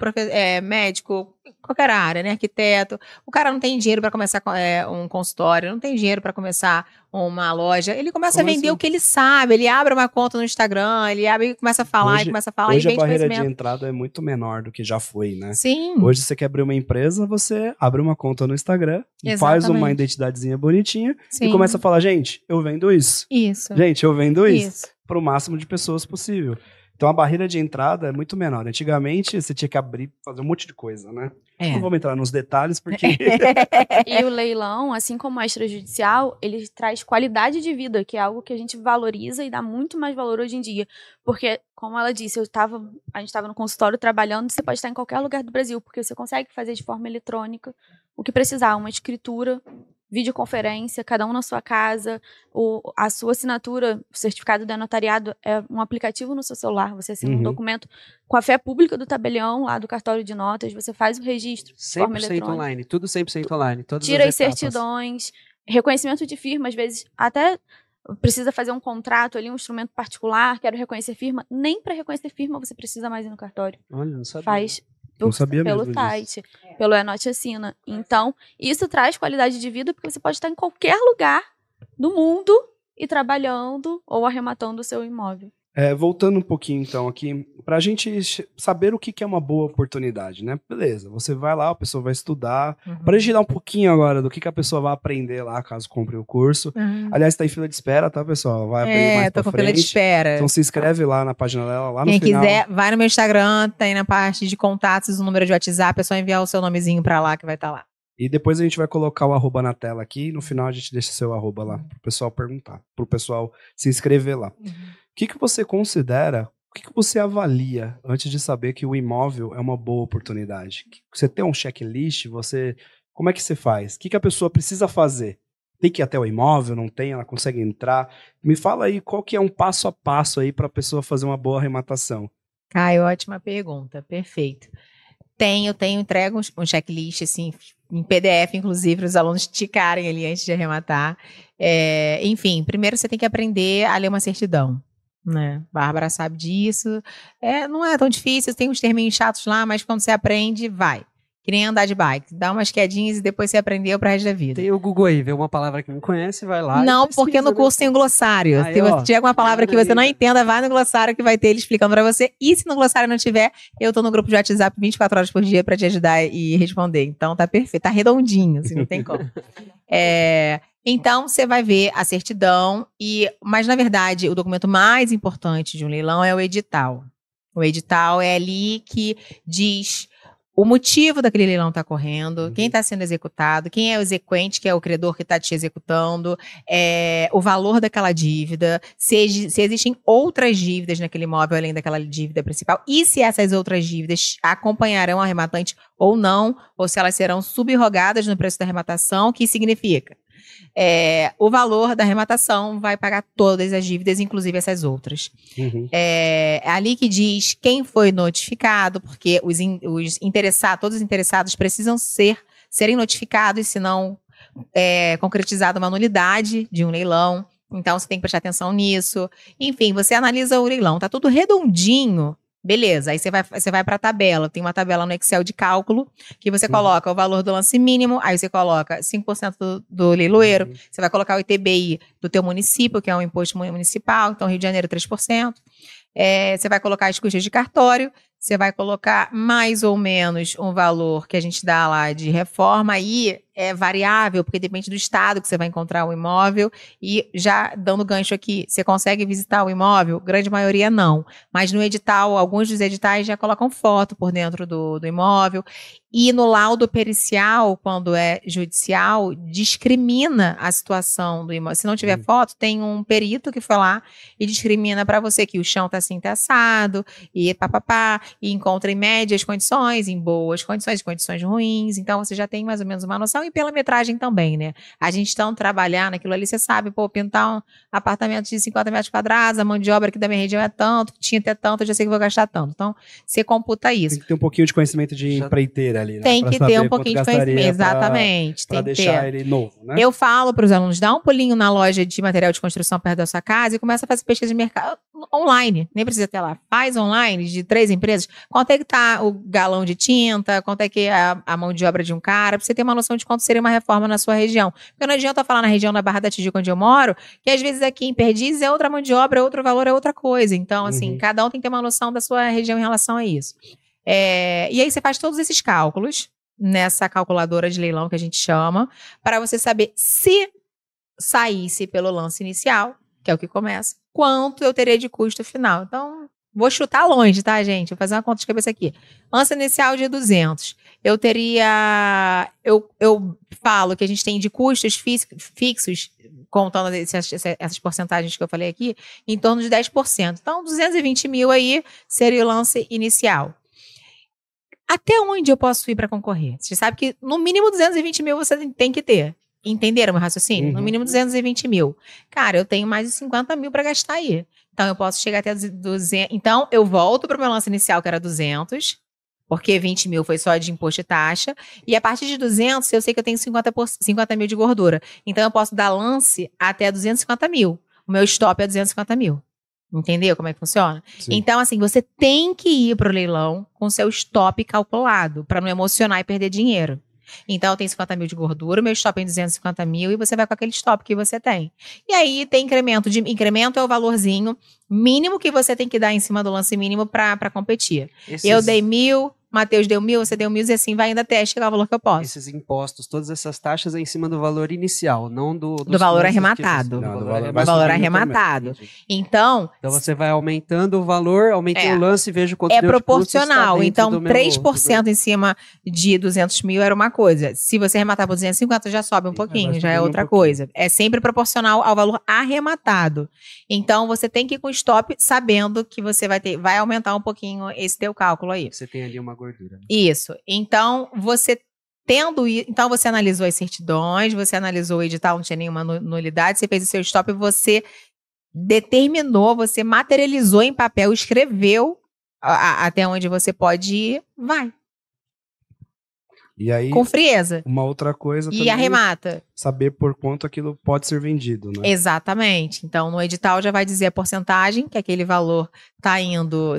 S3: médico, qualquer área, né? Arquiteto. O cara não tem dinheiro para começar um consultório, não tem dinheiro para começar uma loja. Ele começa a vender o que ele sabe. Ele abre uma conta no Instagram, ele abre e começa a falar,
S1: hoje,
S3: e começa a falar.
S1: Hoje
S3: e
S1: a barreira de entrada é muito menor do que já foi, né?
S3: Sim.
S1: Hoje você quer abrir uma empresa, você abre uma conta no Instagram, faz uma identidadezinha bonitinha e começa a falar, gente, eu vendo isso.
S3: Isso.
S1: Gente, eu vendo isso. Para o máximo de pessoas possível. Então a barreira de entrada é muito menor. Antigamente você tinha que abrir, fazer um monte de coisa, né? Não vamos entrar nos detalhes porque...
S4: E o leilão, assim como o extrajudicial, ele traz qualidade de vida, que é algo que a gente valoriza e dá muito mais valor hoje em dia. Porque, como ela disse, a gente estava no consultório trabalhando, você pode estar em qualquer lugar do Brasil, porque você consegue fazer de forma eletrônica o que precisar, uma escritura, videoconferência, cada um na sua casa, a sua assinatura, o certificado de notariado é um aplicativo no seu celular, você assina um documento com a fé pública do tabelião, lá do cartório de notas, você faz o registro de forma eletrônica. 100%
S2: online, tudo 100% online.
S4: Tira as certidões, reconhecimento de firma, às vezes até precisa fazer um contrato ali, um instrumento particular, quero reconhecer firma, nem para reconhecer firma você precisa mais ir no cartório.
S2: Olha, não sabia.
S4: Faz
S1: não sabia
S4: pelo
S1: mesmo
S4: site, pelo Enote Assina. Então, isso traz qualidade de vida porque você pode estar em qualquer lugar do mundo e trabalhando ou arrematando o seu imóvel.
S1: Voltando um pouquinho, então, aqui, para a gente saber o que é uma boa oportunidade, né? Beleza, você vai lá, a pessoa vai estudar. Para a gente dar um pouquinho agora do que a pessoa vai aprender lá, caso compre o curso. Aliás, tá em fila de espera, tá, pessoal? Vai aprender mais pra frente.
S3: Fila de espera.
S1: Então se inscreve lá na página dela, lá no final.
S3: Quem quiser, vai no meu Instagram, tem na parte de contatos o número de WhatsApp, é só enviar o seu nomezinho para lá que vai estar lá.
S1: E depois a gente vai colocar o arroba na tela aqui, e no final a gente deixa seu arroba lá, pro pessoal perguntar, pro pessoal se inscrever lá. O que você considera, o que você avalia antes de saber que o imóvel é uma boa oportunidade? Você tem um checklist, como é que você faz? O que a pessoa precisa fazer? Tem que ir até o imóvel, não tem, ela consegue entrar? Me fala aí qual que é um passo a passo aí para a pessoa fazer uma boa arrematação.
S3: Caio, ótima pergunta, perfeito. Entrego um checklist, assim, em PDF, inclusive, para os alunos ticarem ali antes de arrematar. Enfim, primeiro você tem que aprender a ler uma certidão, né? Bárbara sabe disso. Não é tão difícil, tem uns terminhos chatos lá, mas quando você aprende, vai. Que nem andar de bike. Dá umas quedinhas e depois você aprendeu pro resto da vida.
S2: Tem o Google aí, vê uma palavra que não conhece, vai lá.
S3: Não, porque no curso tem um glossário. Se você tiver alguma palavra que você não entenda, vai no glossário que vai ter ele explicando pra você. E se no glossário não tiver, eu tô no grupo de WhatsApp 24 horas por dia pra te ajudar e responder. Então tá perfeito, tá redondinho, assim, não tem como. Então, você vai ver a certidão, mas na verdade, o documento mais importante de um leilão é o edital. O edital é ali que diz o motivo daquele leilão está correndo, quem está sendo executado, quem é o exequente, que é o credor que está te executando, o valor daquela dívida, se existem outras dívidas naquele imóvel além daquela dívida principal, e se essas outras dívidas acompanharão o arrematante ou não, ou se elas serão subrogadas no preço da arrematação, o que significa? O valor da arrematação vai pagar todas as dívidas, inclusive essas outras. É ali que diz quem foi notificado, porque todos os interessados precisam serem notificados, se não concretizada uma nulidade de um leilão. Então, você tem que prestar atenção nisso. Enfim, você analisa o leilão, tá tudo redondinho. Beleza, aí você vai para a tabela, tem uma tabela no Excel de cálculo, que você coloca o valor do lance mínimo, aí você coloca 5% do leiloeiro, você vai colocar o ITBI do teu município, que é um imposto municipal, então Rio de Janeiro 3%, você vai colocar as custas de cartório, você vai colocar mais ou menos um valor que a gente dá lá de reforma, aí é variável, porque depende do estado que você vai encontrar o imóvel, e já dando gancho aqui, você consegue visitar o imóvel? Grande maioria não, mas no edital, alguns dos editais já colocam foto por dentro do imóvel, e no laudo pericial, quando é judicial, discrimina a situação do imóvel. Se não tiver foto, tem um perito que foi lá e discrimina para você que o chão tá assim, tá assado, e papapá, e encontra em médias condições, em boas condições, condições ruins, então você já tem mais ou menos uma noção, e pela metragem também, né? A gente então trabalhar naquilo ali, você sabe, pintar um apartamento de 50 metros quadrados, a mão de obra aqui da minha região é tanto, tinta é tanto, eu já sei que vou gastar tanto. Então, você computa isso.
S1: Tem que ter um pouquinho de conhecimento de empreiteira ali, né?
S3: Tem que ter um pouquinho de conhecimento, exatamente.
S1: Para deixar ele novo, né?
S3: Eu falo para os alunos, dá um pulinho na loja de material de construção perto da sua casa e começa a fazer pesquisa de mercado. online, nem precisa ter lá. Faz online de 3 empresas. Quanto é que tá o galão de tinta? Quanto é que é a mão de obra de um cara? Pra você ter uma noção de quanto seria uma reforma na sua região. Porque não adianta eu falar na região da Barra da Tijuca, onde eu moro, que às vezes aqui em Perdizes é outra mão de obra, é outro valor, é outra coisa. Então, assim, cada um tem que ter uma noção da sua região em relação a isso. E aí você faz todos esses cálculos nessa calculadora de leilão que a gente chama, para você saber se saísse pelo lance inicial, que é o que começa, quanto eu teria de custo final. Então, vou chutar longe, tá, gente? Vou fazer uma conta de cabeça aqui. Lance inicial de 200. Eu teria... Eu falo que a gente tem de custos fixos, contando essas porcentagens que eu falei aqui, em torno de 10%. Então, 220 mil aí seria o lance inicial. Até onde eu posso ir para concorrer? Você sabe que no mínimo 220 mil você tem que ter. Entenderam o meu raciocínio? No mínimo 220 mil. Cara, eu tenho mais de 50 mil para gastar aí. Então, eu posso chegar até 200. Então, eu volto para o meu lance inicial, que era 200, porque 20 mil foi só de imposto e taxa. E a partir de 200, eu sei que eu tenho 50 mil de gordura. Então, eu posso dar lance até 250 mil. O meu stop é 250 mil. Entendeu como é que funciona? Sim. Então, assim, você tem que ir pro leilão com seu stop calculado, para não emocionar e perder dinheiro. Então, eu tenho 50 mil de gordura, meu stop é em 250 mil e você vai com aquele stop que você tem. E aí, tem incremento. Incremento é o valorzinho mínimo que você tem que dar em cima do lance mínimo para competir. Eu dei 1.000... Matheus deu 1.000, você deu 1.000 e assim vai ainda até chegar ao valor que eu posso.
S2: Esses impostos, todas essas taxas é em cima do valor inicial, não do
S3: valor arrematado. Do valor arrematado. Então
S2: você vai aumentando o valor, aumenta o lance e veja quanto
S3: é proporcional. Então, 3% em cima de 200 mil era uma coisa. Se você arrematar por 250, já sobe um pouquinho, já é outra coisa. É sempre proporcional ao valor arrematado. Então, você tem que ir com stop sabendo que você vai aumentar um pouquinho esse teu cálculo aí.
S2: Você tem ali uma gordura.
S3: Isso. Então, você analisou as certidões, você analisou o edital, não tinha nenhuma nulidade, você fez o seu stop, você determinou, você materializou em papel, escreveu até onde você pode ir, vai.
S1: E aí,
S3: com frieza.
S1: Uma outra coisa também,
S3: arremata.
S1: Saber por quanto aquilo pode ser vendido, né?
S3: Exatamente. Então, no edital já vai dizer a porcentagem, que aquele valor está indo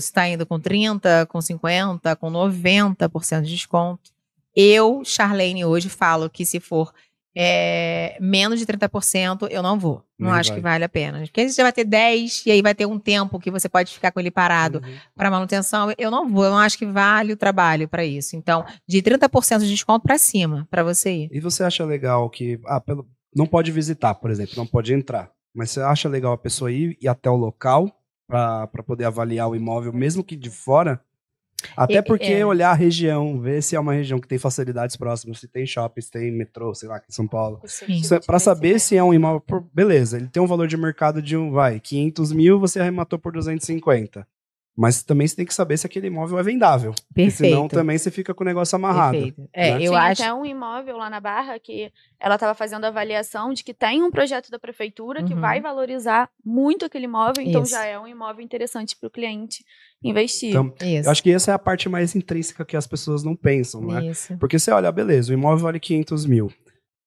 S3: com 30%, com 50%, com 90% de desconto. Eu, Charlene, hoje falo que se for menos de 30%, eu não vou. Não acho que vale a pena. Porque a gente já vai ter 10% e aí vai ter um tempo que você pode ficar com ele parado para manutenção. Eu não vou, eu não acho que vale o trabalho para isso. Então, de 30% de desconto para cima, para você ir.
S1: E você acha legal que não pode visitar, por exemplo, não pode entrar, mas você acha legal a pessoa ir até o local para poder avaliar o imóvel, mesmo que de fora? Até porque olhar a região, ver se é uma região que tem facilidades próximas, se tem shopping, se tem metrô, sei lá, aqui em São Paulo. Para saber se é um imóvel, beleza, ele tem um valor de mercado de 500 mil, você arrematou por 250. Mas também você tem que saber se aquele imóvel é vendável.
S3: Perfeito.
S1: Senão também você fica com o negócio amarrado.
S3: Perfeito.
S1: Né?
S4: Eu acho até um imóvel lá na Barra que ela estava fazendo a avaliação de que tem um projeto da prefeitura que vai valorizar muito aquele imóvel, então já é um imóvel interessante para o cliente investir.
S1: Então, eu acho que essa é a parte mais intrínseca que as pessoas não pensam, né? Porque você olha, beleza, o imóvel vale 500 mil,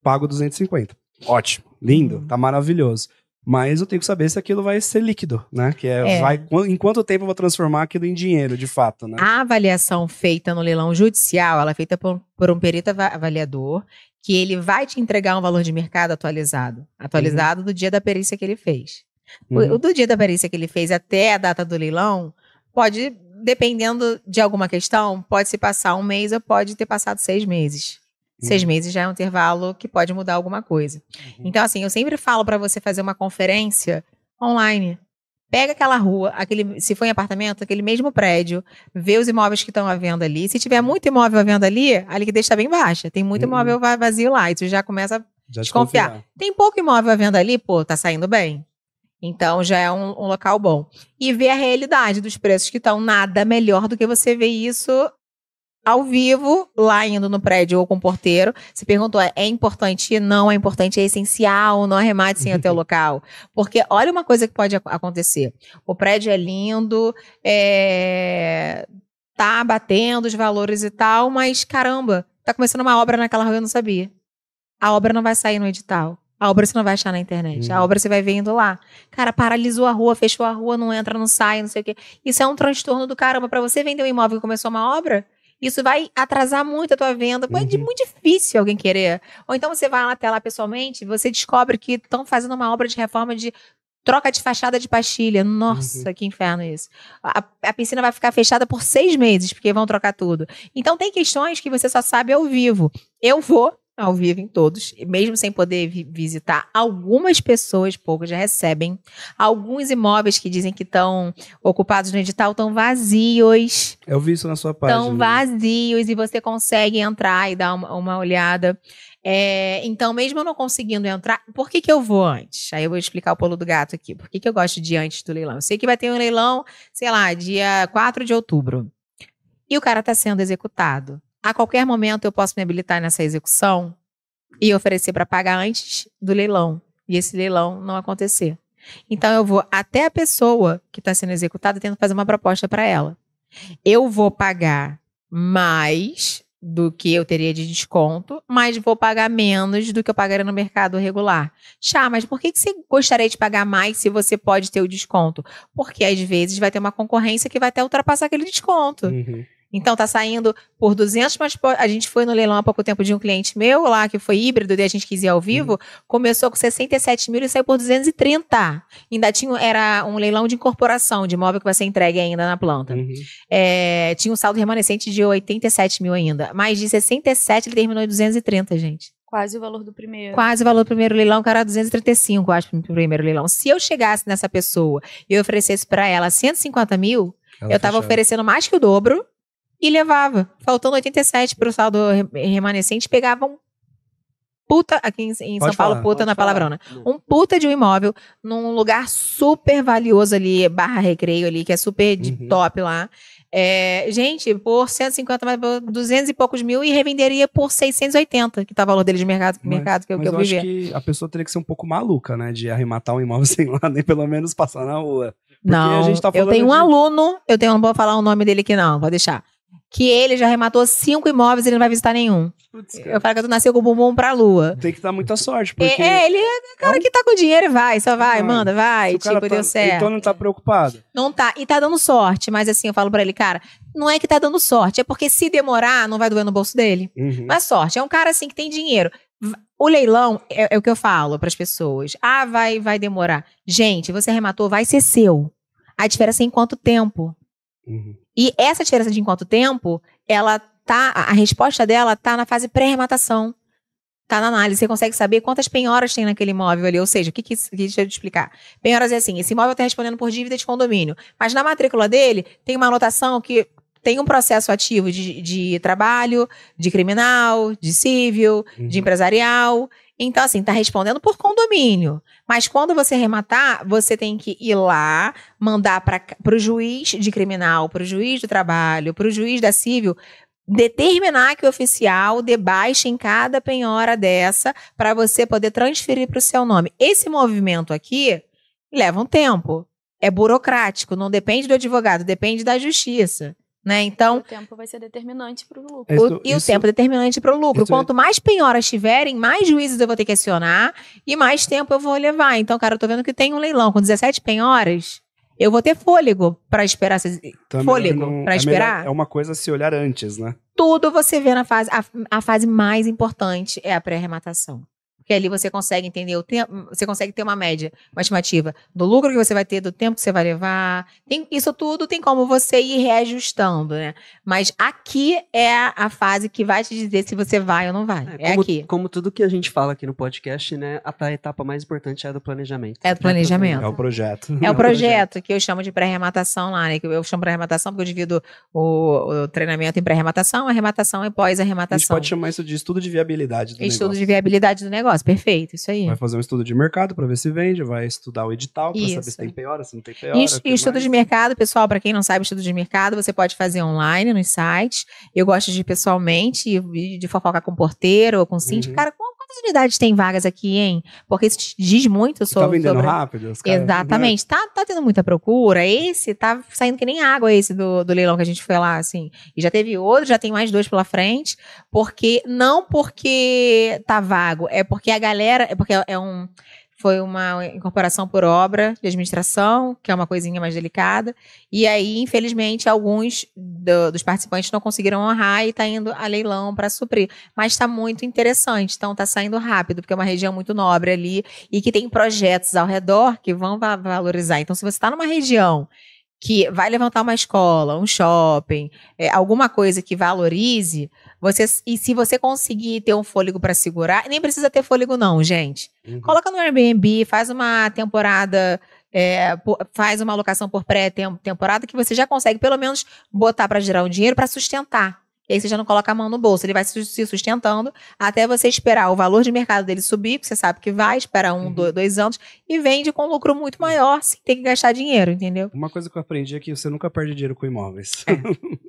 S1: pago 250. Ótimo, lindo, tá maravilhoso. Mas eu tenho que saber se aquilo vai ser líquido, né? Em quanto tempo eu vou transformar aquilo em dinheiro, de fato, né?
S3: A avaliação feita no leilão judicial, ela é feita por um perito avaliador, que ele vai te entregar um valor de mercado atualizado do dia da perícia que ele fez. O do dia da perícia que ele fez até a data do leilão, pode, dependendo de alguma questão, pode se passar um mês ou pode ter passado 6 meses. 6 meses já é um intervalo que pode mudar alguma coisa. Então, assim, eu sempre falo para você fazer uma conferência online. Pega aquela rua, se for em apartamento, aquele mesmo prédio, vê os imóveis que estão à venda ali. Se tiver muito imóvel à venda ali, a liquidez está bem baixa. Tem muito imóvel vazio lá, e tu já começa a desconfiar. Tem pouco imóvel à venda ali, tá saindo bem. Então, já é um local bom. E ver a realidade dos preços que estão, nada melhor do que você ver isso ao vivo, lá indo no prédio ou com o porteiro. Você perguntou, é importante? Não é importante, é essencial, não arremate sem até o local. Porque olha uma coisa que pode acontecer. O prédio é lindo, tá batendo os valores e tal, mas caramba, tá começando uma obra naquela rua, eu não sabia. A obra não vai sair no edital. A obra você não vai achar na internet. A obra você vai vendo lá. Cara, paralisou a rua, fechou a rua, não entra, não sai, não sei o quê. Isso é um transtorno do caramba. Pra você vender um imóvel que começou uma obra, isso vai atrasar muito a tua venda. Pô, é muito difícil alguém querer. Ou então você vai até lá pessoalmente, você descobre que estão fazendo uma obra de reforma de troca de fachada de pastilha. Nossa, que inferno isso. A piscina vai ficar fechada por 6 meses, porque vão trocar tudo. Então tem questões que você só sabe ao vivo. Eu vou ao vivo em todos, mesmo sem poder visitar. Algumas pessoas, poucas, já recebem. Alguns imóveis que dizem que estão ocupados no edital estão vazios.
S1: Eu vi isso na sua página.
S3: Estão vazios e você consegue entrar e dar uma olhada. Então, mesmo eu não conseguindo entrar, por que eu vou antes? Aí eu vou explicar o pulo do gato aqui. Por que eu gosto de ir antes do leilão? Eu sei que vai ter um leilão, sei lá, dia 4 de outubro. E o cara está sendo executado. A qualquer momento eu posso me habilitar nessa execução e oferecer para pagar antes do leilão. E esse leilão não acontecer. Então eu vou até a pessoa que está sendo executada tendo fazer uma proposta para ela. Eu vou pagar mais do que eu teria de desconto, mas vou pagar menos do que eu pagaria no mercado regular. Mas por que você gostaria de pagar mais se você pode ter o desconto? Porque às vezes vai ter uma concorrência que vai até ultrapassar aquele desconto. Então tá saindo por 200, mas a gente foi no leilão há pouco tempo de um cliente meu lá, que foi híbrido, e a gente quis ir ao vivo, começou com 67 mil e saiu por 230. Ainda era um leilão de incorporação, de imóvel que vai ser entregue ainda na planta. Tinha um saldo remanescente de 87 mil ainda, mas de 67 ele terminou em 230, gente.
S4: Quase o valor do primeiro.
S3: Quase o valor do primeiro leilão, que era 235, acho, no primeiro leilão. Se eu chegasse nessa pessoa e eu oferecesse para ela 150 mil, eu tava oferecendo mais que o dobro, e levava, faltando 87 para o saldo remanescente, pegava um puta, aqui em São Paulo, puta na palavrona, um puta de um imóvel, num lugar super valioso ali, Barra Recreio ali, que é super de top lá. Gente, por 150, mais 200 e poucos mil, e revenderia por 680, que tá o valor dele de mercado que eu vi.
S1: Acho que a pessoa teria que ser um pouco maluca, né, de arrematar um imóvel sem lá, nem pelo menos passar na rua. Porque
S3: não,
S1: a gente tá falando
S3: eu tenho um aluno, não vou falar o nome dele aqui não, vou deixar. Que ele já arrematou 5 imóveis e ele não vai visitar nenhum. Eu falo que tu nasceu com o bumbum pra lua.
S1: Tem que dar muita sorte, porque...
S3: ele é o cara que tá com dinheiro e vai, só vai, manda, vai, tipo, deu certo.
S1: Então não tá preocupado.
S3: Não tá, e tá dando sorte, mas assim, eu falo pra ele, cara, não é que tá dando sorte, é porque se demorar, não vai doer no bolso dele. Não é sorte, é um cara assim que tem dinheiro. O leilão, é o que eu falo pras pessoas. Vai demorar. Gente, você arrematou, vai ser seu. A diferença é em quanto tempo. E essa diferença de em quanto tempo, a resposta dela tá na fase pré-arrematação. Tá na análise. Você consegue saber quantas penhoras tem naquele imóvel ali. Ou seja, deixa eu te explicar. Penhoras é assim, esse imóvel tá respondendo por dívida de condomínio. Mas na matrícula dele, tem uma anotação que tem um processo ativo de trabalho, de criminal, de civil, de empresarial. Então, assim, tá respondendo por condomínio. Mas quando você arrematar, você tem que ir lá, mandar pro juiz de criminal, pro juiz do trabalho, pro juiz da civil, determinar que o oficial dê baixa em cada penhora dessa para você poder transferir para o seu nome. Esse movimento aqui leva um tempo. É burocrático, não depende do advogado, depende da justiça. Né? Então,
S4: o tempo vai ser determinante para o lucro.
S3: O tempo é determinante para o lucro. Quanto mais penhoras tiverem, mais juízes eu vou ter que acionar e mais tempo eu vou levar. Então, cara, eu tô vendo que tem um leilão com 17 penhoras, eu vou ter fôlego para esperar. Fôlego para esperar.
S1: É uma coisa a se olhar antes, né?
S3: Tudo você vê na fase. A fase mais importante é a pré-arrematação. Porque ali você consegue entender o tempo, você consegue ter uma média, uma estimativa do lucro que você vai ter, do tempo que você vai levar. Isso tudo tem como você ir reajustando, né? Mas aqui é a fase que vai te dizer se você vai ou não vai. Aqui.
S2: Como tudo que a gente fala aqui no podcast, né? A etapa mais importante é a do planejamento.
S3: É do planejamento.
S1: É o projeto.
S3: É o projeto que eu chamo de pré-arrematação lá, né? Que eu chamo pré-arrematação porque eu divido o treinamento em pré-arrematação, arrematação e pós-arrematação.
S1: A gente pode chamar isso de estudo de viabilidade do negócio.
S3: Estudo de viabilidade do negócio. Perfeito, isso aí.
S1: Vai fazer um estudo de mercado para ver se vende, vai estudar o edital para saber se tem penhora, se não tem penhora.
S3: E estudo de mercado, pessoal, para quem não sabe estudo de mercado, você pode fazer online nos sites. Eu gosto de ir pessoalmente, de fofocar com porteiro ou com síndico. Cara, com Quantas unidades tem vagas aqui, hein? Porque isso diz muito
S1: Tá
S3: sobre...
S1: vendendo rápido? Os caras,
S3: Exatamente. Tá tendo muita procura. Esse tá saindo que nem água, esse do leilão que a gente foi lá, assim. E já teve outro, já tem mais 2 pela frente. Não porque tá vago, é porque a galera... É porque foi uma incorporação por obra de administração, que é uma coisinha mais delicada. E aí, infelizmente, alguns dos participantes não conseguiram honrar e está indo a leilão para suprir. Mas está muito interessante. Então, está saindo rápido, porque é uma região muito nobre ali e que tem projetos ao redor que vão valorizar. Então, se você está numa região que vai levantar uma escola, um shopping, alguma coisa que valorize, e se você conseguir ter um fôlego para segurar, nem precisa ter fôlego não, gente. Coloca no Airbnb, faz uma temporada, faz uma alocação por pré-temporada que você já consegue pelo menos botar para gerar um dinheiro para sustentar. E aí você já não coloca a mão no bolso, ele vai se sustentando até você esperar o valor de mercado dele subir, que você sabe que vai esperar 2 anos, e vende com lucro muito maior, sem ter que gastar dinheiro, entendeu?
S1: Uma coisa que eu aprendi é que você nunca perde dinheiro com imóveis.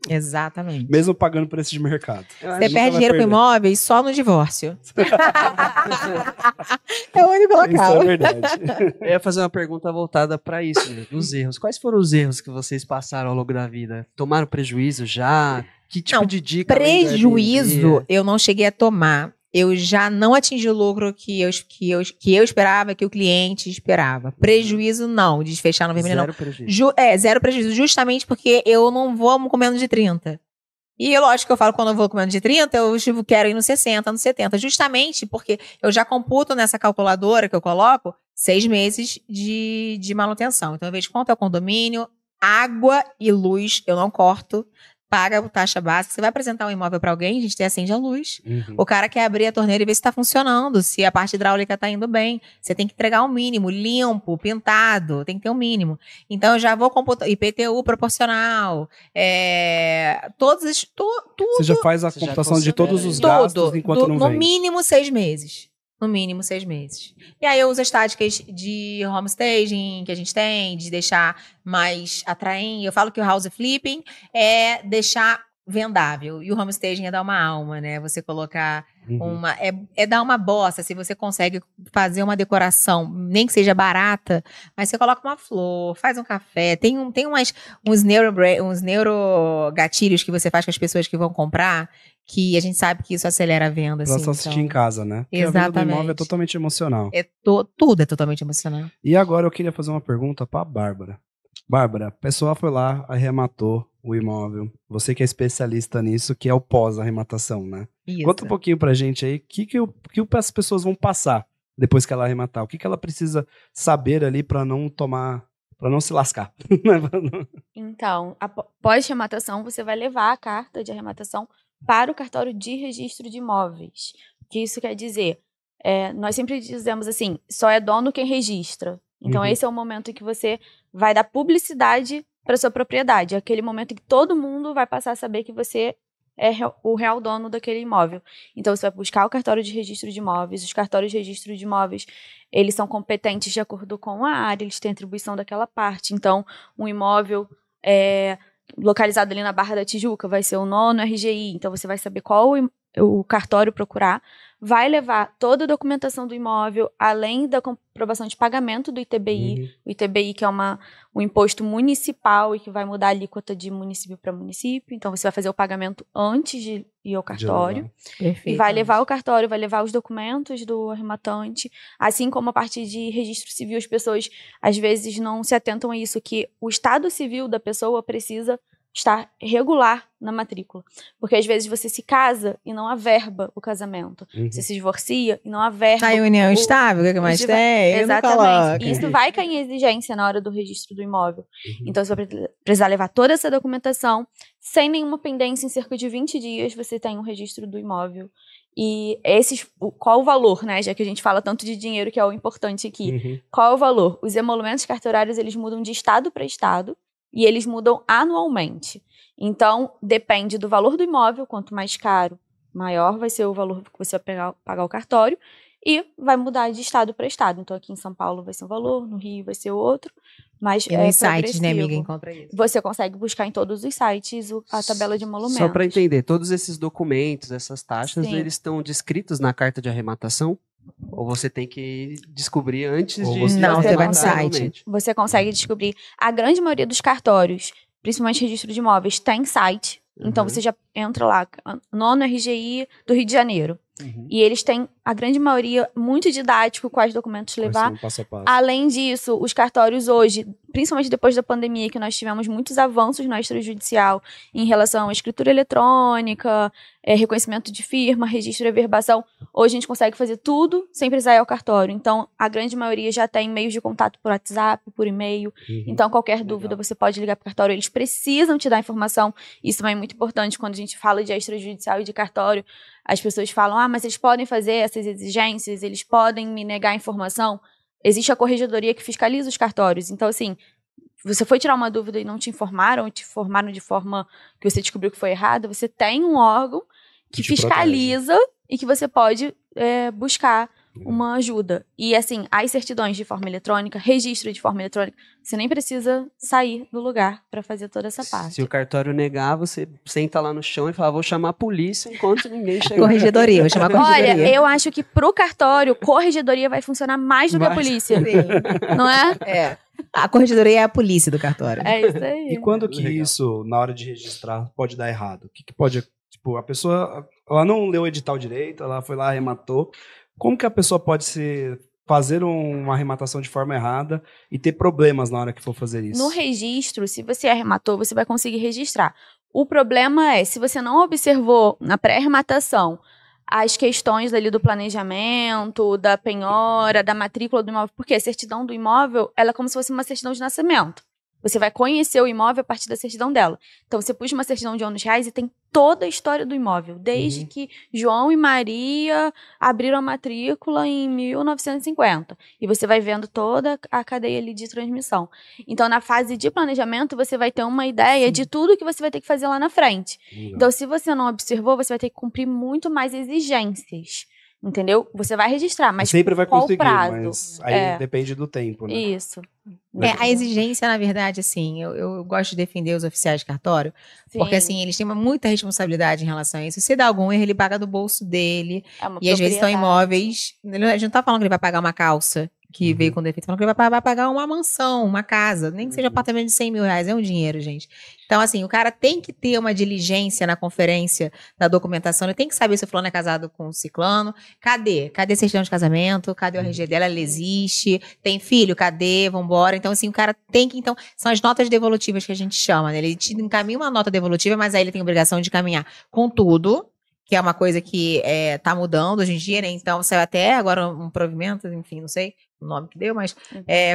S3: Exatamente.
S1: Mesmo pagando preço de mercado.
S3: Você perde dinheiro com imóveis só no divórcio. É o único local.
S1: Isso é verdade.
S2: Eu ia fazer uma pergunta voltada para isso, né, dos erros. Quais foram os erros que vocês passaram ao longo da vida? Tomaram prejuízo já? Que tipo de dica?
S3: Prejuízo eu não cheguei a tomar. Eu já não atingi o lucro que eu esperava, que o cliente esperava. Prejuízo não, de fechar no vermelho não.
S2: Zero prejuízo.
S3: Zero prejuízo, justamente porque eu não vou com menos de 30. E lógico que eu falo, quando eu vou com menos de 30, eu quero ir no 60, no 70. Justamente porque eu já computo nessa calculadora que eu coloco 6 meses de manutenção. Então eu vejo quanto é o condomínio, água e luz, eu não corto. Paga a taxa básica. Você vai apresentar um imóvel para alguém, a gente acende a luz. O cara quer abrir a torneira e ver se está funcionando, se a parte hidráulica está indo bem. Você tem que entregar um mínimo, limpo, pintado, tem que ter um mínimo. Então, eu já vou computar IPTU proporcional, tudo.
S1: Você já faz a computação de todos os gastos enquanto não vende.
S3: No mínimo 6 meses. No mínimo 6 meses. E aí eu uso as táticas de homestaging que a gente tem, de deixar mais atraente. Eu falo que o house flipping é deixar vendável. E o homestaging é dar uma alma, né? Você colocar dar uma bossa. Se você consegue fazer uma decoração, nem que seja barata, mas você coloca uma flor, faz um café. Tem uns neurogatilhos que você faz com as pessoas que vão comprar, que a gente sabe que isso acelera a venda.
S1: Pra
S3: assim,
S1: só assistir em casa, né? Porque
S3: exatamente.
S1: a venda do imóvel é totalmente emocional.
S3: Tudo é totalmente emocional.
S1: E agora eu queria fazer uma pergunta pra Bárbara. Bárbara, a pessoa foi lá, arrematou o imóvel. Você que é especialista nisso, que é o pós-arrematação, né?
S3: Isso.
S1: Conta um pouquinho pra gente aí, o que as pessoas vão passar depois que ela arrematar? O que ela precisa saber ali pra não se lascar?
S4: Então, pós-arrematação, você vai levar a carta de arrematação para o cartório de registro de imóveis. O que isso quer dizer? Nós sempre dizemos assim, só é dono quem registra. Então, esse é o momento em que você vai dar publicidade para sua propriedade. É aquele momento em que todo mundo vai passar a saber que você é o real dono daquele imóvel. Então, você vai buscar o cartório de registro de imóveis. Os cartórios de registro de imóveis, eles são competentes de acordo com a área, eles têm atribuição daquela parte. Então, um imóvel localizado ali na Barra da Tijuca vai ser o 9º RGI. Então, você vai saber qual o cartório procurar, vai levar toda a documentação do imóvel, além da comprovação de pagamento do ITBI, o ITBI que é um imposto municipal e que vai mudar a alíquota de município para município, então você vai fazer o pagamento antes de ir ao cartório, e vai levar o cartório, vai levar os documentos do arrematante, assim como a parte de registro civil, as pessoas às vezes não se atentam a isso, que o estado civil da pessoa precisa estar regular na matrícula. Porque às vezes você se casa e não averba o casamento. Você se divorcia e não averba.
S3: A união estável, o que mais tem?
S4: Exatamente. Isso vai cair em exigência na hora do registro do imóvel. Então você vai precisar levar toda essa documentação. Sem nenhuma pendência, em cerca de 20 dias, você tem um registro do imóvel. E qual o valor, né? Já que a gente fala tanto de dinheiro, que é o importante aqui. Qual é o valor? Os emolumentos cartorários, eles mudam de estado para estado. E eles mudam anualmente. Então, depende do valor do imóvel. Quanto mais caro, maior vai ser o valor que você vai pagar o cartório. e vai mudar de estado para estado. Então, aqui em São Paulo vai ser um valor, no Rio vai ser outro, mas
S3: E nos sites, né, amiga, encontra isso.
S4: Você consegue buscar em todos os sites a tabela de emolumentos.
S2: Só para entender, todos esses documentos, essas taxas,
S4: Sim.
S2: eles estão descritos na carta de arrematação? Ou você tem que descobrir antes
S1: Ou
S2: de...
S1: você-
S3: Não,
S4: você
S3: você vai no
S4: consegue.
S3: site.
S4: Você consegue descobrir. A grande maioria dos cartórios, principalmente registro de imóveis, tem site. Então,
S2: Uhum.
S4: você já entra lá, nono RGI do Rio de Janeiro.
S2: Uhum.
S4: E eles têm, a grande maioria, muito didático quais documentos
S1: Quais
S4: levar.
S1: são o passo a passo?
S4: Além disso, os cartórios hoje, principalmente depois da pandemia, que nós tivemos muitos avanços no extrajudicial em relação à escritura eletrônica, reconhecimento de firma, registro e averbação, hoje a gente consegue fazer tudo sem precisar ir ao cartório. Então, a grande maioria já tem meios de contato por WhatsApp, por e-mail.
S1: Uhum.
S4: Então, qualquer dúvida, você pode ligar para o cartório. Eles precisam te dar informação. Isso também é muito importante quando a gente fala de extrajudicial e de cartório. As pessoas falam, mas eles podem fazer essas exigências, eles podem me negar informação. Existe a corregedoria que fiscaliza os cartórios. Então, assim, você foi tirar uma dúvida e não te informaram, ou te informaram de forma que você descobriu que foi errada, você tem um órgão que
S1: Que te
S4: fiscaliza e que você pode buscar uma ajuda. E, assim, as certidões de forma eletrônica, registro de forma eletrônica, você nem precisa sair do lugar para fazer toda essa parte.
S2: Se o cartório negar, você senta lá no chão e fala, vou chamar a polícia enquanto ninguém chega.
S3: Corregedoria, vou chamar a corregedoria.
S4: Olha, eu acho que pro cartório, corregedoria vai funcionar mais do que a
S2: Mais.
S4: polícia.
S3: Sim.
S4: Não é?
S3: É. A corregedoria é a polícia do cartório.
S4: É isso aí.
S1: E quando que
S2: Legal.
S1: isso, na hora de registrar, pode dar errado? O que, que pode... Tipo, a pessoa, ela não leu o edital direito, ela foi lá, arrematou. Como que a pessoa pode fazer uma arrematação de forma errada e ter problemas na hora que for fazer isso?
S4: No registro, se você arrematou, você vai conseguir registrar. O problema é, se você não observou na pré-arrematação as questões ali do planejamento, da penhora, da matrícula do imóvel, porque a certidão do imóvel, ela é como se fosse uma certidão de nascimento. Você vai conhecer o imóvel a partir da certidão dela. Então, você puxa uma certidão de ônus reais e tem toda a história do imóvel, desde que João e Maria abriram a matrícula em 1950. E você vai vendo toda a cadeia ali de transmissão. Então, na fase de planejamento, você vai ter uma ideia de tudo que você vai ter que fazer lá na frente.
S1: Legal.
S4: Então, se você não observou, você vai ter que cumprir muito mais exigências. Entendeu? Você vai registrar, mas
S1: sempre vai
S4: qual
S1: conseguir,
S4: prazo?
S1: mas aí
S4: É.
S1: depende do tempo, né?
S4: Isso.
S3: A exigência, na verdade, assim, eu gosto de defender os oficiais de cartório, porque, assim, eles têm muita responsabilidade em relação a isso. Se dá algum erro, ele paga do bolso dele.
S4: É uma
S3: E às vezes são
S4: propriedade.
S3: imóveis. A gente não tá falando que ele vai pagar uma calça que veio com defeito, falando que ele vai pagar uma mansão, uma casa, nem que seja um apartamento de 100 mil reais, é um dinheiro, gente. Então, assim, o cara tem que ter uma diligência na conferência da documentação, ele tem que saber se o fulano é casado com o ciclano. Cadê? Cadê a certidão de casamento? Cadê o RG dela? Ela existe? Tem filho? Cadê? Vambora. Então, assim, o cara tem que, então, são as notas devolutivas que a gente chama, né? Ele te encaminha uma nota devolutiva, mas aí ele tem a obrigação de caminhar com tudo, que é uma coisa que tá mudando hoje em dia, né? Então, saiu até agora um provimento, enfim, não sei o nome que deu, mas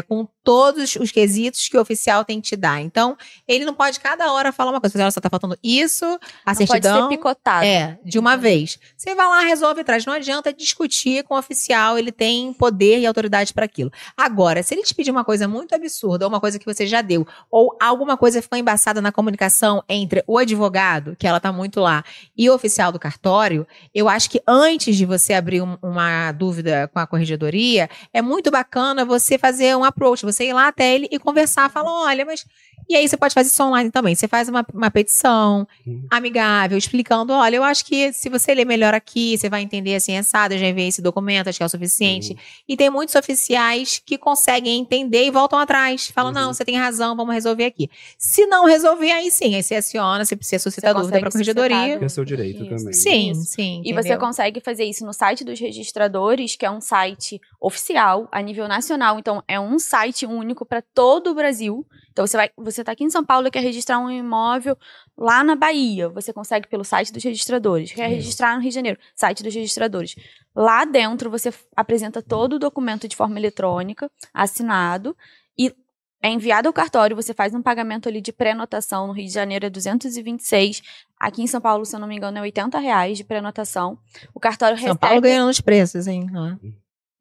S3: com todos os quesitos que o oficial tem que te dar. Então, ele não pode cada hora falar uma coisa. Olha, só tá faltando isso, a
S4: Não pode
S3: certidão...
S4: ser picotado.
S3: de uma vez. Você vai lá, resolve e traz. Não adianta discutir com o oficial, ele tem poder e autoridade para aquilo. Agora, se ele te pedir uma coisa muito absurda, ou uma coisa que você já deu, ou alguma coisa ficou embaçada na comunicação entre o advogado, que ela tá muito lá, e o oficial do cartório, eu acho que antes de você abrir uma dúvida com a corregedoria, é muito bacana você fazer um approach, você ir lá até ele e conversar, falar, olha, mas... E aí você pode fazer isso online também. Você faz uma petição amigável, explicando, olha, eu acho que se você ler melhor aqui, você vai entender assim, assado, eu já enviei esse documento, acho que é o suficiente. E tem muitos oficiais que conseguem entender e voltam atrás. Falam, não, você tem razão, vamos resolver aqui. Se não resolver, aí sim, aí você aciona, você suscita a dúvida para a corregedoria.
S1: Que é seu direito também.
S3: Sim,
S4: Isso.
S3: sim.
S4: E você consegue fazer isso no site dos registradores, que é um site oficial, a nível nacional. Então, é um site único para todo o Brasil. Então, você tá aqui em São Paulo e quer registrar um imóvel lá na Bahia. Você consegue pelo site dos registradores. Quer registrar no Rio de Janeiro, site dos registradores. Lá dentro, você apresenta todo o documento de forma eletrônica, assinado, e é enviado ao cartório, você faz um pagamento ali de pré-notação. No Rio de Janeiro é 226. Aqui em São Paulo, se eu não me engano, é R$80 de pré-notação. O cartório
S3: São Paulo ganhando os preços, hein?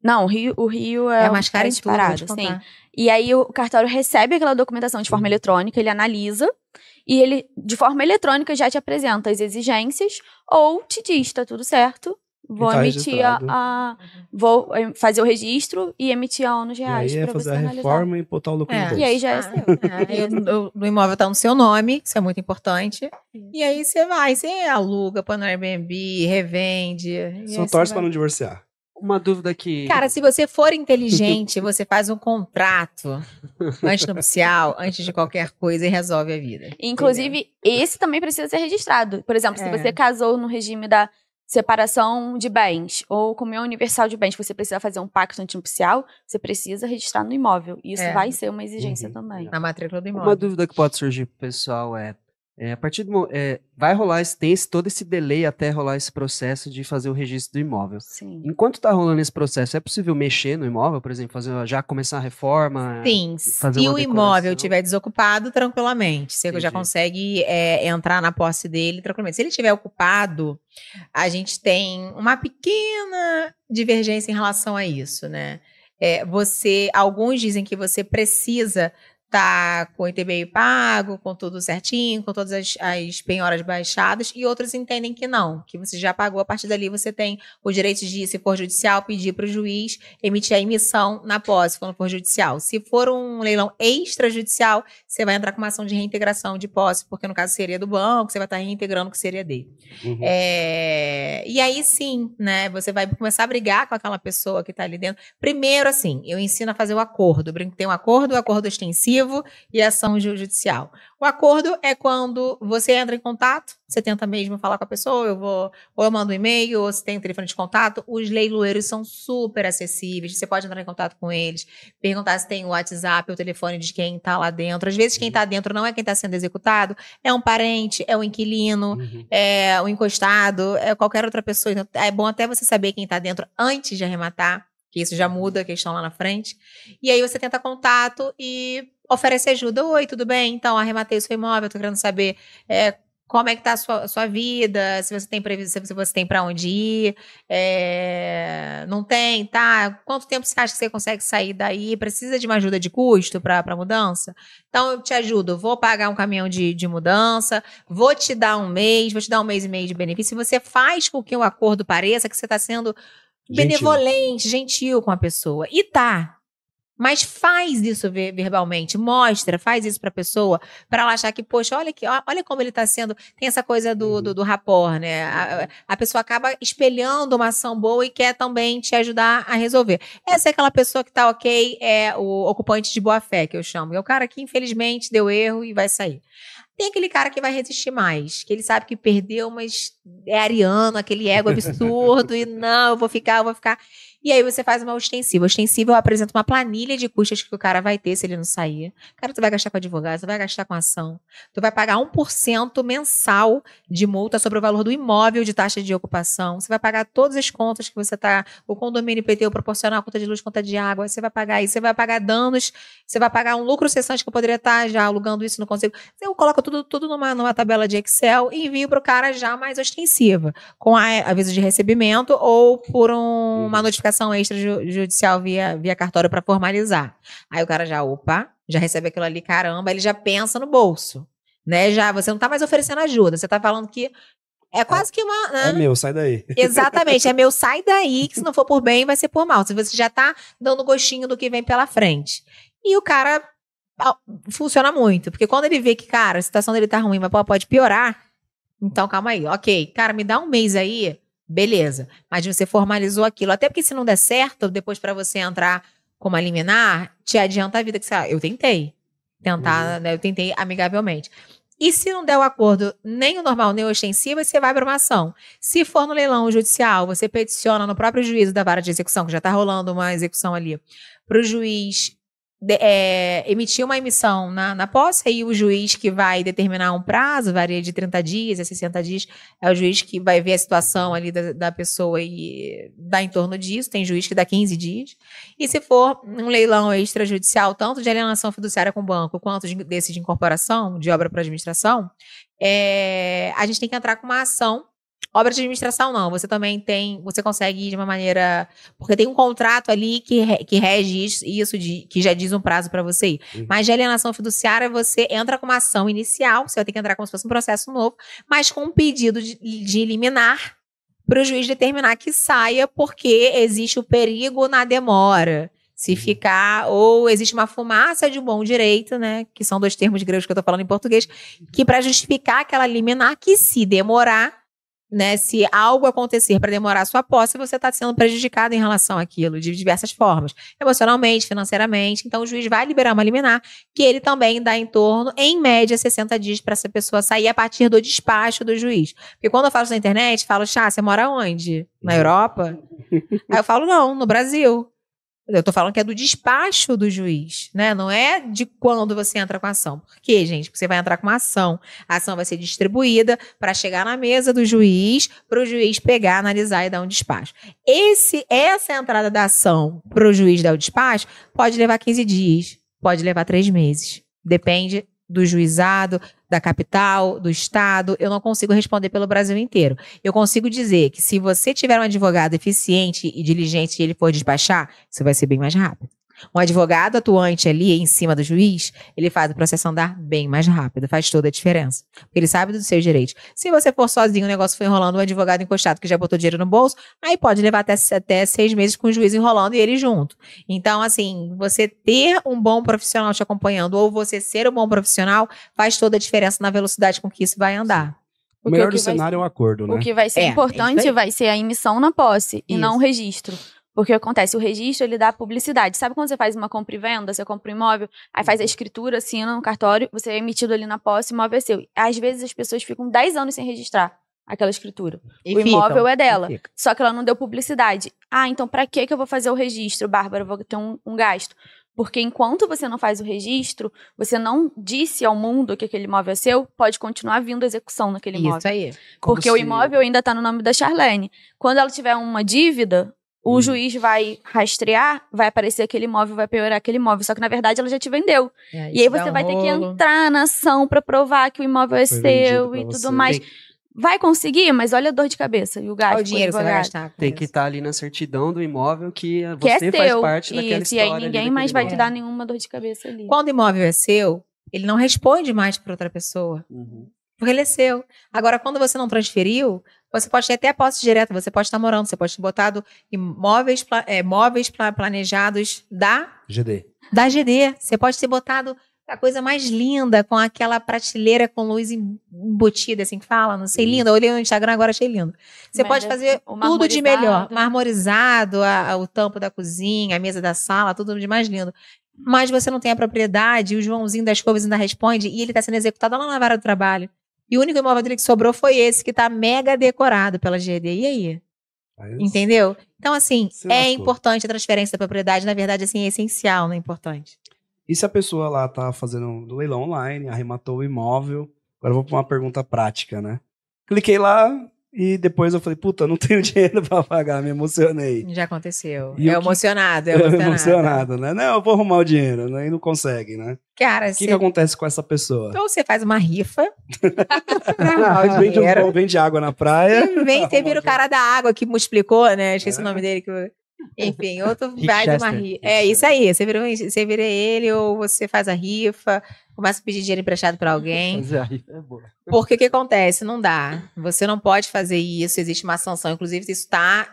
S4: Não, o Rio é
S3: mais caro em tudo,
S4: disparado,
S3: vou te
S4: sim.
S3: contar.
S4: E aí o cartório recebe aquela documentação de forma eletrônica, ele analisa e ele, de forma eletrônica, já te apresenta as exigências ou te diz, tá tudo certo, Vou
S1: tá
S4: emitir
S1: registrado.
S4: vou fazer o registro e emitir a ONUs
S1: E
S4: reais
S1: aí é
S4: para
S1: fazer
S4: você
S1: a
S4: analisar.
S1: reforma e botar o lucro no bolso.
S4: E aí já é seu.
S3: O imóvel tá no seu nome, isso é muito importante. E aí você aluga, põe no Airbnb, revende. e
S1: Só
S3: aí
S1: torce
S3: você
S1: pra
S3: vai-
S1: não divorciar.
S2: Uma dúvida que...
S3: Cara, se você for inteligente, você faz um contrato antinupcial, antes de qualquer coisa e resolve a vida.
S4: Inclusive, esse também precisa ser registrado. Por exemplo, se
S3: É.
S4: você casou no regime da separação de bens ou comunhão universal de bens, você precisa fazer um pacto antinupcial, você precisa registrar no imóvel. Isso
S3: É.
S4: vai ser uma exigência
S1: Uhum.
S4: também.
S3: Na matrícula do
S2: Uma
S3: imóvel.
S2: dúvida que pode surgir pro pessoal a partir do vai rolar todo esse delay até rolar esse processo de fazer o registro do imóvel.
S4: Sim.
S2: Enquanto tá rolando esse processo, é possível mexer no imóvel, por exemplo, já começar a reforma?
S3: Sim,
S2: fazer
S3: se
S2: uma
S3: o imóvel
S2: decoração?
S3: estiver desocupado, tranquilamente. Você já
S2: Entendi.
S3: consegue entrar na posse dele tranquilamente. Se ele estiver ocupado, a gente tem uma pequena divergência em relação a isso, né? Alguns dizem que você precisa estar com o ITBI pago, com tudo certinho, com todas as penhoras baixadas, e outros entendem que não, que você já pagou, a partir dali você tem o direito de, se for judicial, pedir para o juiz emitir a emissão na posse, quando for judicial. Se for um leilão extrajudicial, você vai entrar com uma ação de reintegração de posse, porque no caso seria do banco, você vai estar reintegrando o que seria dele.
S1: Uhum.
S3: E aí sim, né, você vai começar a brigar com aquela pessoa que está ali dentro. Primeiro, assim, eu ensino a fazer o acordo. Tem um acordo extensivo e ação judicial. O acordo é quando você entra em contato, você tenta mesmo falar com a pessoa, ou eu mando um e-mail, ou você tem um telefone de contato. Os leiloeiros são super acessíveis, você pode entrar em contato com eles, perguntar se tem o WhatsApp, o telefone de quem está lá dentro. Às vezes quem está dentro não é quem está sendo executado, é um parente, é um inquilino,
S1: Uhum.
S3: é um encostado, é qualquer outra pessoa. Então, é bom até você saber quem está dentro antes de arrematar, que isso já muda a questão lá na frente. E aí você tenta contato e oferece ajuda. Oi, tudo bem? Então, arrematei o seu imóvel, tô querendo saber como é que tá a sua vida, se você tem previsão, se você tem para onde ir, não tem, tá? Quanto tempo você acha que você consegue sair daí? Precisa de uma ajuda de custo para mudança? Então, eu te ajudo, vou pagar um caminhão de mudança, vou te dar um mês e meio de benefício. Você faz com que o acordo pareça que você está sendo benevolente, gentil com a pessoa. E tá. Mas faz isso verbalmente, faz isso pra pessoa, pra ela achar que, poxa, olha como ele tá sendo, tem essa coisa do rapport, né? A pessoa acaba espelhando uma ação boa e quer também te ajudar a resolver. Essa é aquela pessoa que tá ok, é o ocupante de boa fé, que eu chamo. É o cara que, infelizmente, deu erro e vai sair. Tem aquele cara que vai resistir mais, que ele sabe que perdeu, mas é ariano, aquele ego absurdo, e não, eu vou ficar. E aí você faz uma ostensiva. Ostensiva, eu apresento uma planilha de custos que o cara vai ter se ele não sair. Cara, tu vai gastar com advogado, tu vai gastar com ação. Tu vai pagar 1% mensal de multa sobre o valor do imóvel de taxa de ocupação. Você vai pagar todas as contas que você tá, o condomínio IPTU proporcional, conta de luz, conta de água, você vai pagar isso, você vai pagar danos, você vai pagar um lucro cessante que eu poderia estar já alugando isso, não consigo. Eu coloco tudo numa tabela de Excel e envio pro cara já mais ostensiva, com aviso de recebimento ou por uma notificação extrajudicial via cartório para formalizar. Aí o cara já recebe aquilo ali, caramba, ele já pensa no bolso, né? Já você não tá mais oferecendo ajuda, você tá falando que é quase que uma... Né?
S1: É meu, sai daí.
S3: Exatamente, é meu, sai daí, que se não for por bem, vai ser por mal. Se você já tá dando gostinho do que vem pela frente. E o cara funciona muito, porque quando ele vê que, cara, a situação dele tá ruim, mas pode piorar, então calma aí, ok, cara, me dá um mês aí, beleza, mas você formalizou aquilo, até porque se não der certo, depois pra você entrar como a liminar, te adianta a vida, que eu tentei tentar, né, eu tentei amigavelmente. E se não der o acordo nem o normal, nem o ostensivo, você vai para uma ação. Se for no leilão judicial, você peticiona no próprio juízo da vara de execução, que já está rolando uma execução ali, para o juiz emitir uma emissão na posse, aí o juiz que vai determinar um prazo, varia de 30 dias a 60 dias, é o juiz que vai ver a situação ali da pessoa e dá em torno disso, tem juiz que dá 15 dias, e se for um leilão extrajudicial, tanto de alienação fiduciária com o banco, quanto desse de incorporação, de obra para administração, a gente tem que entrar com uma ação. Obra de administração não, você consegue ir de uma maneira, porque tem um contrato ali que rege isso que já diz um prazo para você ir. Mas de alienação fiduciária, você entra com uma ação inicial, você vai ter que entrar como se fosse um processo novo, mas com um pedido de liminar para o juiz determinar que saia porque existe o perigo na demora. Se ficar, ou existe uma fumaça de bom direito, né? Que são 2 termos gregos que eu tô falando em português, que para justificar aquela liminar, que se demorar, né? Se algo acontecer para demorar a sua posse, você está sendo prejudicado em relação àquilo, de diversas formas. Emocionalmente, financeiramente. Então, o juiz vai liberar uma liminar, que ele também dá em torno, em média, 60 dias para essa pessoa sair a partir do despacho do juiz. Porque quando eu falo isso na internet, falo, Chá, você mora onde? Na Europa? Aí eu falo, não, no Brasil. Eu tô falando que é do despacho do juiz, né? Não é de quando você entra com a ação. Por quê, gente? Porque você vai entrar com uma ação. A ação vai ser distribuída para chegar na mesa do juiz, para o juiz pegar, analisar e dar um despacho. Essa entrada da ação para o juiz dar o despacho pode levar 15 dias, pode levar 3 meses. Depende do juizado, da capital, do estado. Eu não consigo responder pelo Brasil inteiro. Eu consigo dizer que se você tiver um advogado eficiente e diligente e ele for despachar, isso vai ser bem mais rápido. Um advogado atuante ali em cima do juiz, ele faz o processo andar bem mais rápido, faz toda a diferença. Porque ele sabe dos seus direitos. Se você for sozinho, o negócio foi enrolando, um advogado encostado que já botou dinheiro no bolso, aí pode levar até 6 meses com o juiz enrolando e ele junto. Então, assim, você ter um bom profissional te acompanhando ou você ser um bom profissional faz toda a diferença na velocidade com que isso vai andar.
S1: O melhor do cenário é o acordo, né?
S4: O que vai ser importante vai ser a emissão na posse e não o registro. Porque acontece, o registro, ele dá publicidade. Sabe quando você faz uma compra e venda, você compra um imóvel, aí faz a escritura, assina no cartório, você é emitido ali na posse, o imóvel é seu. Às vezes as pessoas ficam 10 anos sem registrar aquela escritura. O imóvel é dela, só que ela não deu publicidade. Ah, então pra que eu vou fazer o registro, Bárbara? Eu vou ter um gasto. Porque enquanto você não faz o registro, você não disse ao mundo que aquele imóvel é seu, pode continuar vindo execução naquele imóvel.
S3: Isso aí.
S4: Porque o imóvel ainda está no nome da Charlene. Quando ela tiver uma dívida, o juiz vai rastrear, vai aparecer aquele imóvel, vai piorar aquele imóvel. Só que, na verdade, ela já te vendeu. E aí você vai ter que entrar na ação para provar que o imóvel é seu e tudo mais. Vai conseguir, mas olha a dor de cabeça e o gasto.
S3: Olha o dinheiro que você vai gastar.
S2: Tem que estar ali na certidão do imóvel que
S4: você
S2: é
S4: faz
S2: teu, parte daquela história.
S4: E aí ninguém mais vai te dar nenhuma dor de cabeça ali.
S3: Quando o imóvel é seu, ele não responde mais para outra pessoa. Porque ele é seu. Agora, quando você não transferiu, você pode ter até a posse direta, você pode estar morando, você pode ter botado móveis planejados da
S1: GD.
S3: Da GD. Você pode ter botado a coisa mais linda, com aquela prateleira com luz embutida, assim que fala, não sei, linda. Eu olhei no Instagram, agora achei lindo. Você pode fazer tudo de melhor. Marmorizado, o tampo da cozinha, a mesa da sala, tudo de mais lindo. Mas você não tem a propriedade, o Joãozinho das Couves ainda responde, e ele está sendo executado lá na vara do trabalho. E o único imóvel dele que sobrou foi esse, que está mega decorado pela GD. E aí? Entendeu? Então, assim, é importante a transferência da propriedade. Na verdade, assim, é essencial, não é importante.
S1: E se a pessoa lá tá fazendo um leilão online, arrematou o imóvel, agora eu vou para uma pergunta prática, né? Cliquei lá e depois eu falei, puta, não tenho dinheiro para pagar, me emocionei.
S3: Já aconteceu.
S1: E
S3: emocionado.
S1: Emocionado, né? Não, eu vou arrumar o dinheiro, né? E não consegue, né?
S3: Cara,
S1: o que acontece com essa pessoa?
S3: Então você faz uma rifa.
S1: Vende água na praia.
S3: Você vira o cara da água que me explicou, né? Esqueci o nome dele. Enfim, outro faz uma rifa. É isso aí. Você vira ele ou você faz a rifa, começa a pedir dinheiro emprestado para alguém.
S2: Fazer a rifa é boa.
S3: Porque o que acontece? Não dá. Você não pode fazer isso, existe uma sanção. Inclusive, isso está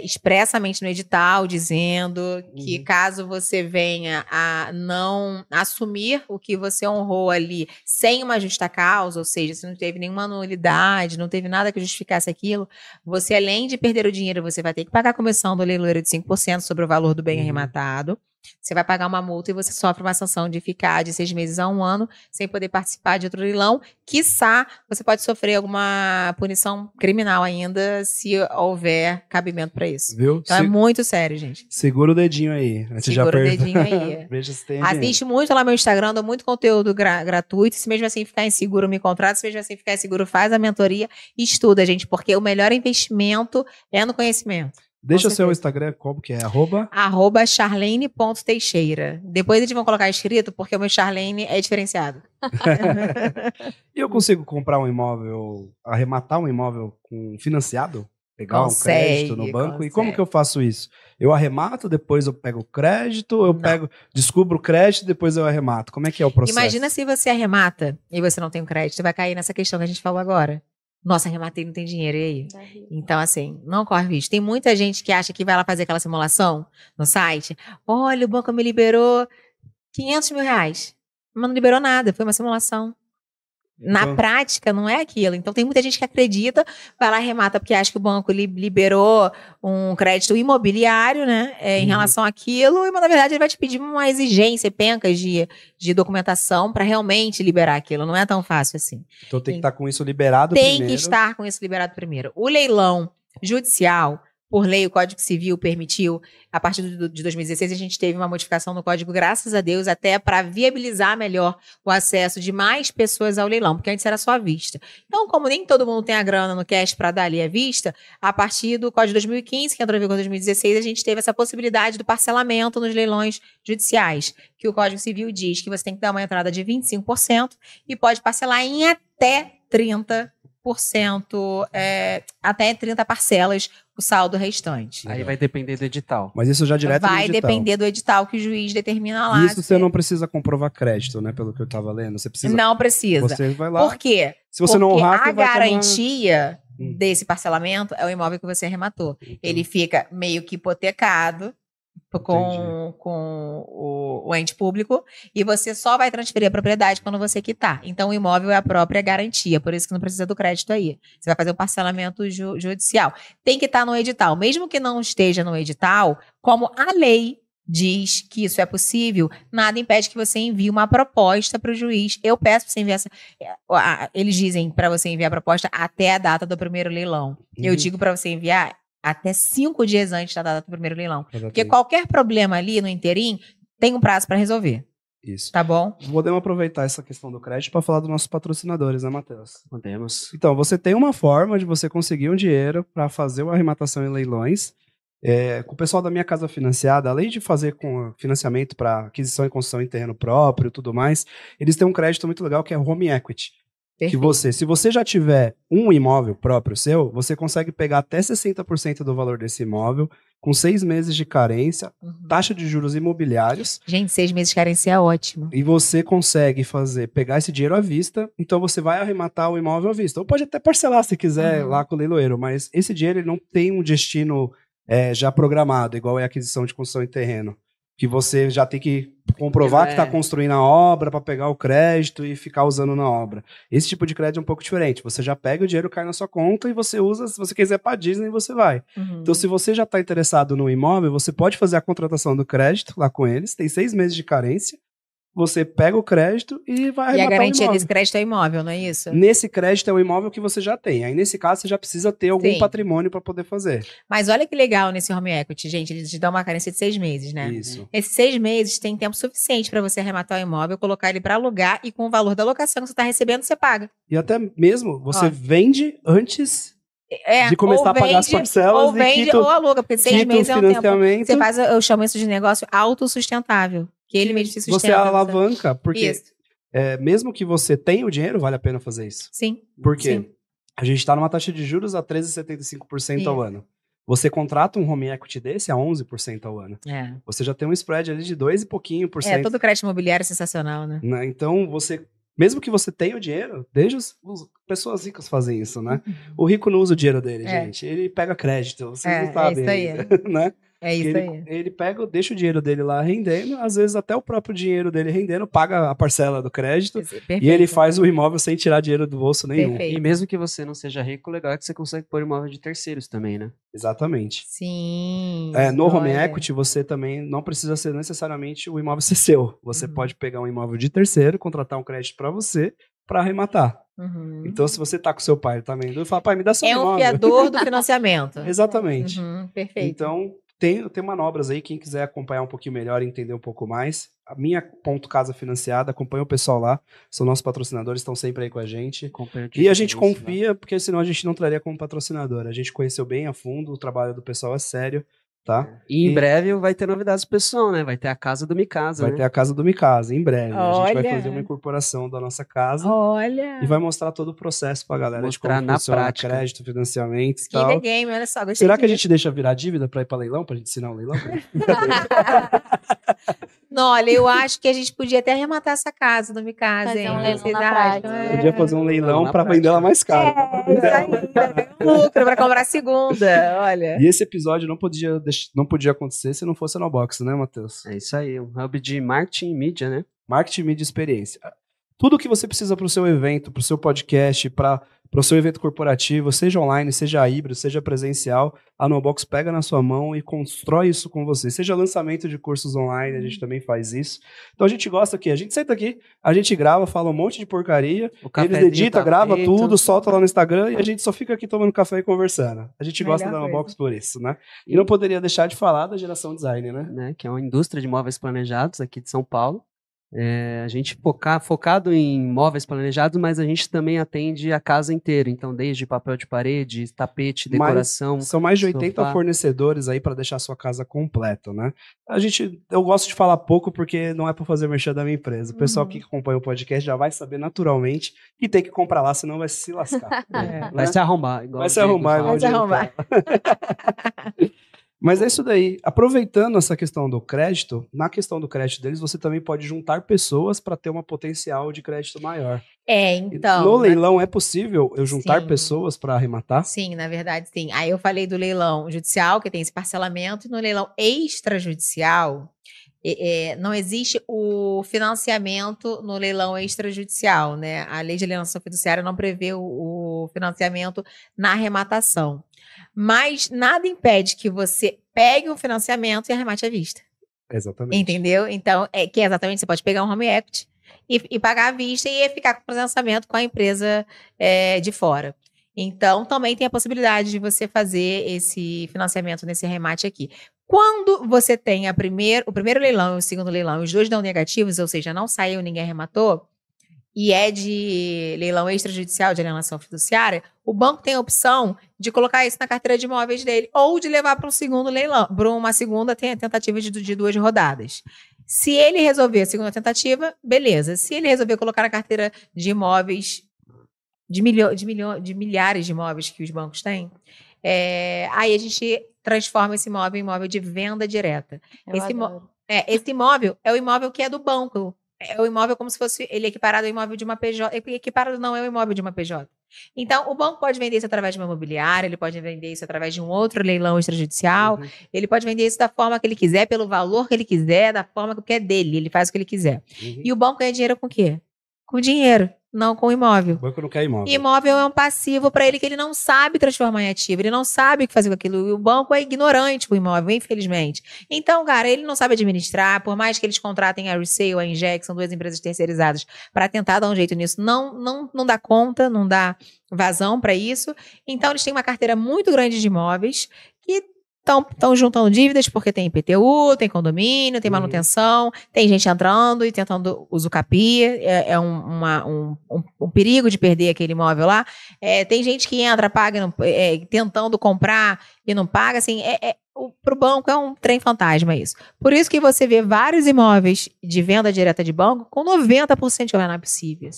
S3: expressamente no edital, dizendo que caso você venha a não assumir o que você honrou ali sem uma justa causa, ou seja, se não teve nenhuma nulidade, não teve nada que justificasse aquilo, você, além de perder o dinheiro, você vai ter que pagar a comissão do leiloeiro de 5% sobre o valor do bem arrematado. Você vai pagar uma multa e você sofre uma sanção de ficar de 6 meses a 1 ano sem poder participar de outro leilão. Quiçá, você pode sofrer alguma punição criminal ainda se houver cabimento para isso.
S1: Viu?
S3: Então é muito sério, gente.
S1: Segura o dedinho aí.
S3: Segura o dedinho aí.
S1: Veja se tem
S3: Assiste muito lá no meu Instagram, dou muito conteúdo gratuito. Se mesmo assim ficar inseguro, me contrata. Se mesmo assim ficar inseguro, faz a mentoria e estuda, gente, porque o melhor investimento é no conhecimento.
S1: Deixa o seu Instagram, como que é?
S3: @charlene.teixeira. Depois eles vão colocar escrito, porque o meu Charlene é diferenciado.
S1: E eu consigo comprar um imóvel, arrematar um imóvel com financiado? Pegar um crédito no banco? Consegue. E como que eu faço isso? Eu arremato, depois eu pego o crédito, descubro o crédito, depois eu arremato. Como é que é o processo?
S3: Imagina se você arremata e você não tem o crédito, vai cair nessa questão que a gente falou agora. Nossa, arrematei, não tem dinheiro, e aí?
S4: Dá risco.
S3: Então, assim, não corre risco. Tem muita gente que acha que vai lá fazer aquela simulação no site. Olha, o banco me liberou 500 mil reais. Mas não liberou nada, foi uma simulação. Na
S1: Então-
S3: prática, não é aquilo. Então, tem muita gente que acredita, vai lá e remata porque acha que o banco liberou um crédito imobiliário, né? Em relação àquilo, mas na verdade ele vai te pedir uma exigência, pencas de documentação para realmente liberar aquilo. Não é tão fácil assim.
S1: Então tem que estar com isso liberado
S3: Tem
S1: primeiro.
S3: que estar com isso liberado primeiro. O leilão judicial, por lei, o Código Civil permitiu, a partir de 2016, a gente teve uma modificação no Código, graças a Deus, até para viabilizar melhor o acesso de mais pessoas ao leilão, porque antes era só à vista. Então, como nem todo mundo tem a grana no cash para dar ali à vista, a partir do Código de 2015, que entrou em vigor em 2016, a gente teve essa possibilidade do parcelamento nos leilões judiciais, que o Código Civil diz que você tem que dar uma entrada de 25% e pode parcelar em até 30%, até 30 parcelas, o saldo restante.
S2: Aí vai depender do edital.
S1: Mas isso já direto no
S3: Vai
S1: edital.
S3: depender do edital que o juiz determina lá.
S1: Isso você não precisa comprovar crédito, né? Pelo que eu tava lendo. Você precisa.
S3: Não precisa.
S1: Você vai lá.
S3: Por quê?
S1: Se você não
S3: Porque
S1: honrar,
S3: a
S1: você vai tomar-
S3: garantia
S1: Hum.
S3: desse parcelamento é o imóvel que você arrematou.
S1: Então,
S3: Ele fica meio que hipotecado com o ente público e você só vai transferir a propriedade quando você quitar. Então, o imóvel é a própria garantia, por isso que não precisa do crédito aí. Você vai fazer um parcelamento judicial. Tem que estar no edital. Mesmo que não esteja no edital, como a lei diz que isso é possível, nada impede que você envie uma proposta para o juiz. Eu peço para você enviar eles dizem para você enviar a proposta até a data do primeiro leilão. Eu digo para você enviar até 5 dias antes da data do primeiro leilão. Porque qualquer problema ali no interim tem um prazo para resolver.
S1: Isso.
S3: Tá bom?
S1: Podemos aproveitar essa questão do crédito para falar dos nossos patrocinadores, né, Matheus?
S2: Podemos.
S1: Então, você tem uma forma de você conseguir um dinheiro para fazer uma arrematação em leilões. Com o pessoal da Minha Casa Financiada, além de fazer com financiamento para aquisição e construção em terreno próprio e tudo mais, eles têm um crédito muito legal que é Home Equity. Que se você já tiver um imóvel próprio seu, você consegue pegar até 60% do valor desse imóvel, com 6 meses de carência, taxa de juros imobiliários.
S3: Gente, 6 meses de carência é ótimo.
S1: E você consegue pegar esse dinheiro à vista, então você vai arrematar o imóvel à vista. Ou pode até parcelar se quiser lá com o leiloeiro, mas esse dinheiro ele não tem um destino já programado, igual é a aquisição de construção em terreno. Que você já tem que comprovar que está construindo a obra para pegar o crédito e ficar usando na obra. Esse tipo de crédito é um pouco diferente. Você já pega o dinheiro, cai na sua conta e você usa, se você quiser para Disney, você vai. Então, se você já está interessado no imóvel, você pode fazer a contratação do crédito lá com eles. Tem 6 meses de carência. Você pega o crédito e vai arrematar o imóvel.
S3: E a garantia desse crédito é o imóvel, não é isso?
S1: Nesse crédito é o imóvel que você já tem. Aí, nesse caso, você já precisa ter algum patrimônio para poder fazer.
S3: Mas olha que legal nesse Home Equity, gente. Eles te dão uma carência de 6 meses, né?
S1: Isso.
S3: Esses 6 meses tem tempo suficiente para você arrematar o imóvel, colocar ele para alugar e com o valor da locação que você está recebendo, você paga.
S1: E até mesmo você vende antes de começar
S3: ou
S1: a pagar as
S3: vende,
S1: parcelas.
S3: ou vende ou aluga, porque 6 meses é um tempo. Você faz, eu chamo isso de negócio autossustentável. Que ele mesmo se sustenta.
S1: Você alavanca, porque
S3: Isso.
S1: mesmo que você tenha o dinheiro, vale a pena fazer isso.
S3: Sim.
S1: Por quê?
S3: Sim.
S1: A gente está numa taxa de juros a 13,75% ao ano. Você contrata um home equity desse a 11% ao ano. Você já tem um spread ali de 2 e pouquinho por cento.
S3: Todo crédito imobiliário é sensacional, né?
S1: Então, mesmo que você tenha o dinheiro, desde as pessoas ricas fazem isso, né? O rico não usa o dinheiro dele, gente. Ele pega crédito, vocês não sabem.
S3: É isso aí.
S1: Né?
S3: É isso aí.
S1: Ele deixa o dinheiro dele lá rendendo, às vezes até o próprio dinheiro dele rendendo, paga a parcela do crédito,
S3: Perfeito,
S1: e ele faz o imóvel sem tirar dinheiro do bolso nenhum.
S3: Perfeito.
S2: E mesmo que você não seja rico, o legal é que você consegue pôr imóvel de terceiros também, né?
S1: Exatamente.
S3: Sim.
S1: No home equity, você também não precisa ser necessariamente o imóvel ser seu. Você pode pegar um imóvel de terceiro, contratar um crédito para você, para arrematar. Então, se você tá com seu pai, tá vendo? Ele fala, pai, me dá seu imóvel.
S3: É um fiador do financiamento.
S1: Exatamente.
S3: Perfeito.
S1: Então, tem manobras aí, quem quiser acompanhar um pouquinho melhor e entender um pouco mais, a minha Casa Financiada, acompanha o pessoal lá, são nossos patrocinadores, estão sempre aí com a gente. E a gente confia, porque senão a gente não traria como patrocinador. A gente conheceu bem a fundo, o trabalho do pessoal é sério, tá?
S2: E em breve vai ter novidades pro pessoal, né? Vai ter a casa do Micasa,
S1: Vai ter a casa do Micasa, em breve. A gente vai
S3: Olha.
S1: fazer uma incorporação da nossa casa
S3: Olha.
S1: e vai mostrar todo o processo pra galera
S2: Mostrar
S1: de como
S2: na
S1: funciona
S2: prática.
S1: crédito, financiamento e
S3: Skin the
S1: tal.
S3: game, olha só, gostei
S1: Será que a
S3: disso.
S1: gente deixa virar dívida pra ir pra leilão, pra gente ensinar o leilão?
S3: Não, olha, eu acho que a gente podia até arrematar essa casa do Micasa,
S4: Fazer
S3: hein?
S4: um leilão
S3: Vocês
S4: na
S3: acham?
S4: prática.
S1: Podia fazer um leilão
S2: na
S1: pra
S2: prática.
S1: vender ela mais caro.
S3: Isso aí, pra pegar um lucro, pra comprar a segunda, olha.
S1: E esse episódio não podia acontecer se não fosse a Nobox, né, Matheus?
S2: É isso aí, um hub de marketing e mídia, né?
S1: Marketing, mídia e experiência. Tudo que você precisa para o seu evento, para o seu podcast, para o seu evento corporativo, seja online, seja híbrido, seja presencial, a Nobox pega na sua mão e constrói isso com você. Seja lançamento de cursos online, a gente também faz isso. Então a gente gosta aqui, a gente senta aqui, a gente grava, fala um monte de porcaria,
S2: O
S1: eles
S2: cafezinho
S1: editam,
S2: tá
S1: grava
S2: feito.
S1: tudo, solta lá no Instagram e a gente só fica aqui tomando café e conversando. A gente gosta
S3: Melhor
S1: da
S3: coisa.
S1: Nobox por isso, né? E não poderia deixar de falar da geração design, né?
S2: Né, que é uma indústria de móveis planejados aqui de São Paulo. A gente focado em móveis planejados, mas a gente também atende a casa inteira. Então, desde papel de parede, tapete, decoração.
S1: São mais de 80
S2: sofá.
S1: fornecedores aí para deixar a sua casa completa, né? Eu gosto de falar pouco porque não é para fazer merchan da minha empresa. O pessoal que acompanha o podcast já vai saber naturalmente que tem que comprar lá, senão vai se lascar.
S3: É.
S2: Vai se arrombar. Igual
S1: Vai
S2: o
S1: se
S2: Diego
S1: arrumar,
S2: fala.
S3: Vai se arrumar.
S1: Mas é isso daí. Aproveitando essa questão do crédito, na questão do crédito deles, você também pode juntar pessoas para ter uma potencial de crédito maior.
S3: Então.
S1: No leilão é possível eu juntar
S3: Sim.
S1: pessoas para arrematar?
S3: Sim, na verdade, sim. Aí eu falei do leilão judicial, que tem esse parcelamento, e no leilão extrajudicial, não existe o financiamento no leilão extrajudicial, né? A lei de alienação fiduciária não prevê o financiamento na arrematação. Mas nada impede que você pegue um financiamento e arremate à vista.
S1: Exatamente.
S3: Entendeu? Então, que é exatamente, você pode pegar um home equity e pagar à vista e ficar com o financiamento com a empresa de fora. Então, também tem a possibilidade de você fazer esse financiamento nesse arremate aqui. Quando você tem o primeiro leilão e o segundo leilão, os dois dão negativos, ou seja, não saiu, ninguém arrematou, e é de leilão extrajudicial de alienação fiduciária, o banco tem a opção de colocar isso na carteira de imóveis dele ou de levar para um segundo leilão, para uma segunda tentativa de 2 rodadas. Se ele resolver a segunda tentativa, beleza. Se ele resolver colocar na carteira de imóveis, de milhares de imóveis que os bancos têm, aí a gente transforma esse imóvel em imóvel de venda direta. Esse imóvel é o imóvel que é do banco. É o imóvel como se fosse ele equiparado ao imóvel de uma PJ. Equiparado não é o imóvel de uma PJ. Então, o banco pode vender isso através de uma imobiliária, ele pode vender isso através de um outro leilão extrajudicial, ele pode vender isso da forma que ele quiser, pelo valor que ele quiser, da forma que é dele, ele faz o que ele quiser. E o banco ganha dinheiro com o quê? Com dinheiro, não com imóvel.
S1: O banco não quer imóvel.
S3: Imóvel é um passivo para ele que ele não sabe transformar em ativo, ele não sabe o que fazer com aquilo. E o banco é ignorante com o imóvel, infelizmente. Então, cara, ele não sabe administrar, por mais que eles contratem a Resale, a Inject, são 2 empresas terceirizadas, para tentar dar um jeito nisso, não dá conta, não dá vazão para isso. Então, eles têm uma carteira muito grande de imóveis que estão juntando dívidas porque tem IPTU, tem condomínio, tem manutenção, tem gente entrando e tentando usucapiar, um perigo de perder aquele imóvel lá. Tem gente que entra, paga, tentando comprar e não paga, assim, para o banco é um trem fantasma isso. Por isso que você vê vários imóveis de venda direta de banco com 90% de não é possível.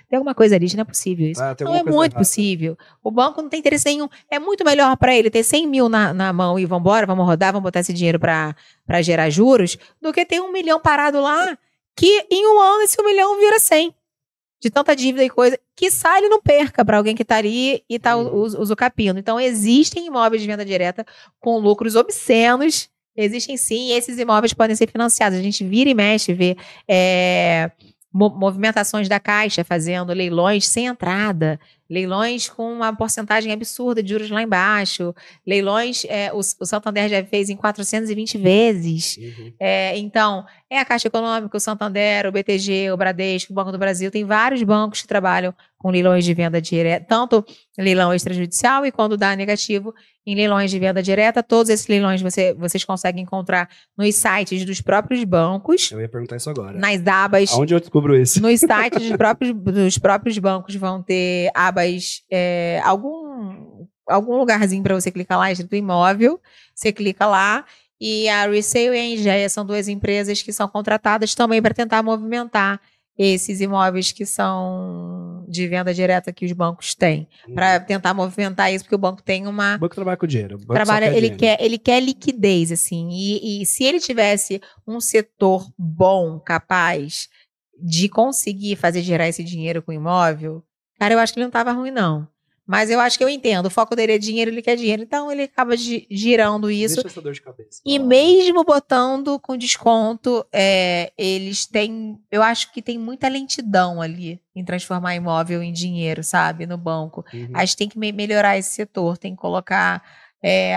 S3: Tem alguma coisa ali, não é possível isso. Não é muito possível. O banco não tem interesse nenhum. É muito melhor para ele ter 100 mil na mão e vamos rodar, vamos botar esse dinheiro para gerar juros, do que ter 1 milhão parado lá, que em um ano esse 1 milhão vira 100. De tanta dívida e coisa, que sai ele não perca para alguém que está ali e está usucapindo. Então, existem imóveis de venda direta com lucros obscenos. Existem sim, e esses imóveis podem ser financiados. A gente vira e mexe, vê movimentações da Caixa fazendo leilões sem entrada, leilões com uma porcentagem absurda de juros lá embaixo, leilões, o Santander já fez em 420 vezes. Então, a Caixa Econômica, o Santander, o BTG, o Bradesco, o Banco do Brasil, tem vários bancos que trabalham com leilões de venda direta, tanto leilão extrajudicial e quando dá negativo, em leilões de venda direta. Todos esses leilões vocês conseguem encontrar nos sites dos próprios bancos. Eu
S1: ia perguntar isso agora.
S3: Nas abas.
S1: Aonde eu descubro isso?
S3: Nos sites dos próprios bancos vão ter abas, algum lugarzinho para você clicar lá, escrito imóvel. Você clica lá. E a Resale e a Engeia são 2 empresas que são contratadas também para tentar movimentar esses imóveis que são de venda direta que os bancos têm, para tentar movimentar isso, porque o banco tem uma...
S1: O banco trabalha com dinheiro. O banco
S3: Trabalha,
S1: só quer
S3: ele
S1: dinheiro.
S3: quer liquidez, assim, e se ele tivesse um setor bom, capaz de conseguir fazer gerar esse dinheiro com imóvel, cara, eu acho que ele não estava ruim, não. Mas eu acho que eu entendo, o foco dele é dinheiro, ele quer dinheiro, então ele acaba girando isso.
S1: Deixa essa dor de cabeça.
S3: E mesmo botando com desconto, eles têm, eu acho que tem muita lentidão ali em transformar imóvel em dinheiro, sabe, no banco.
S1: Uhum.
S3: A gente tem que melhorar esse setor, tem que colocar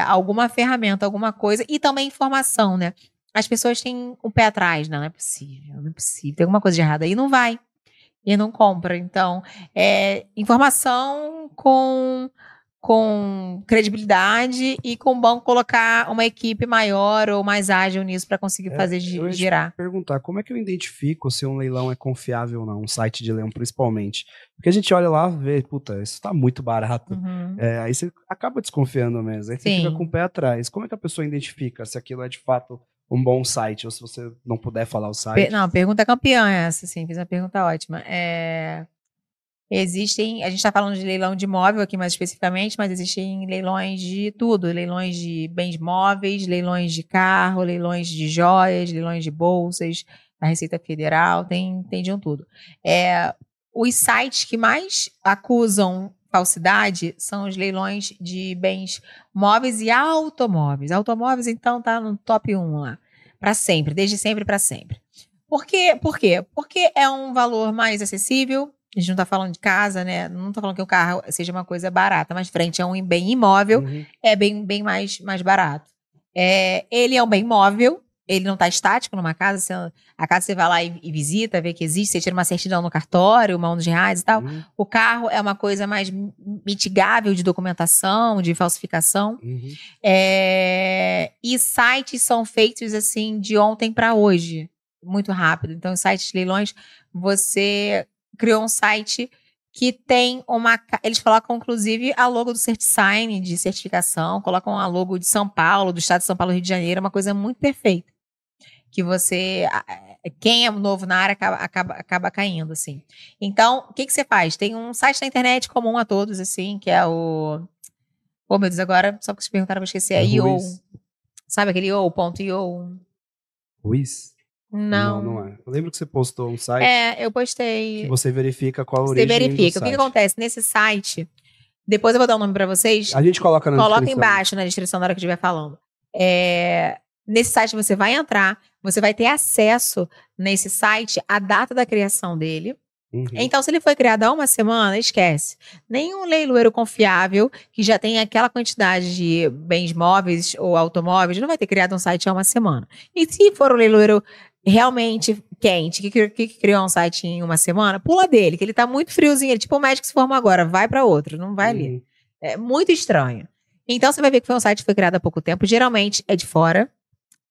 S3: alguma ferramenta, alguma coisa, e também informação, né? As pessoas têm o pé atrás, não é possível, não é possível, tem alguma coisa de errado aí, não vai. E não compra. Então, informação com credibilidade e com o banco colocar uma equipe maior ou mais ágil nisso para conseguir fazer
S1: eu ia te
S3: girar.
S1: perguntar, como é que eu identifico se um leilão é confiável ou não, um site de leilão principalmente? Porque a gente olha lá e vê, puta, isso tá muito barato.
S3: Uhum.
S1: Aí você acaba desconfiando mesmo, aí você
S3: Sim.
S1: fica com o pé atrás. Como é que a pessoa identifica se aquilo é de fato um bom site, ou se você não puder falar o site?
S3: Não, pergunta campeã essa, sim, fiz uma pergunta ótima. Existem, a gente está falando de leilão de imóvel aqui mais especificamente, mas existem leilões de tudo, leilões de bens móveis, leilões de carro, leilões de joias, leilões de bolsas, da Receita Federal, tem de um tudo. Os sites que mais acusam falsidade são os leilões de bens móveis e automóveis. Automóveis, então, tá no top 1 lá, para sempre, desde sempre para sempre. Por quê? Porque é um valor mais acessível. A gente não está falando de casa, né? Não está falando que o carro seja uma coisa barata, mas frente a um bem imóvel, é bem mais barato. Ele é um bem móvel, ele não está estático numa casa. A casa você vai lá e visita, vê que existe, você tira uma certidão no cartório, uma uns reais e tal. O carro é uma coisa mais mitigável de documentação, de falsificação. E sites são feitos assim de ontem para hoje, muito rápido. Então, os sites de leilões, você criou um site que tem eles colocam, inclusive, a logo do CertiSign, de certificação, colocam a logo de São Paulo, do estado de São Paulo, Rio de Janeiro, é uma coisa muito perfeita. Que quem é novo na área acaba caindo, assim. Então, o que você faz? Tem um site na internet comum a todos, assim, que é o... Oh, meu Deus, agora, só porque vocês perguntaram, eu esqueci, é IO. Sabe aquele IO.io?
S1: Ruiz? Não é. Eu lembro que você postou um site.
S3: Eu postei.
S1: Que você verifica qual a origem do site.
S3: O que acontece nesse site? Depois eu vou dar o nome pra vocês.
S1: A gente coloca na descrição.
S3: Coloca embaixo na descrição na hora que eu estiver falando. Nesse site você vai entrar, você vai ter acesso nesse site à data da criação dele. Então, se ele foi criado há uma semana, esquece. Nenhum leiloeiro confiável, que já tem aquela quantidade de bens móveis ou automóveis, não vai ter criado um site há uma semana. E se for um leiloeiro realmente quente, que criou um site em uma semana, pula dele, que ele tá muito friozinho. Ele, tipo o médico que se formou agora, vai para outro, não vai ali. É muito estranho. Então, você vai ver que foi um site que foi criado há pouco tempo. Geralmente é de fora.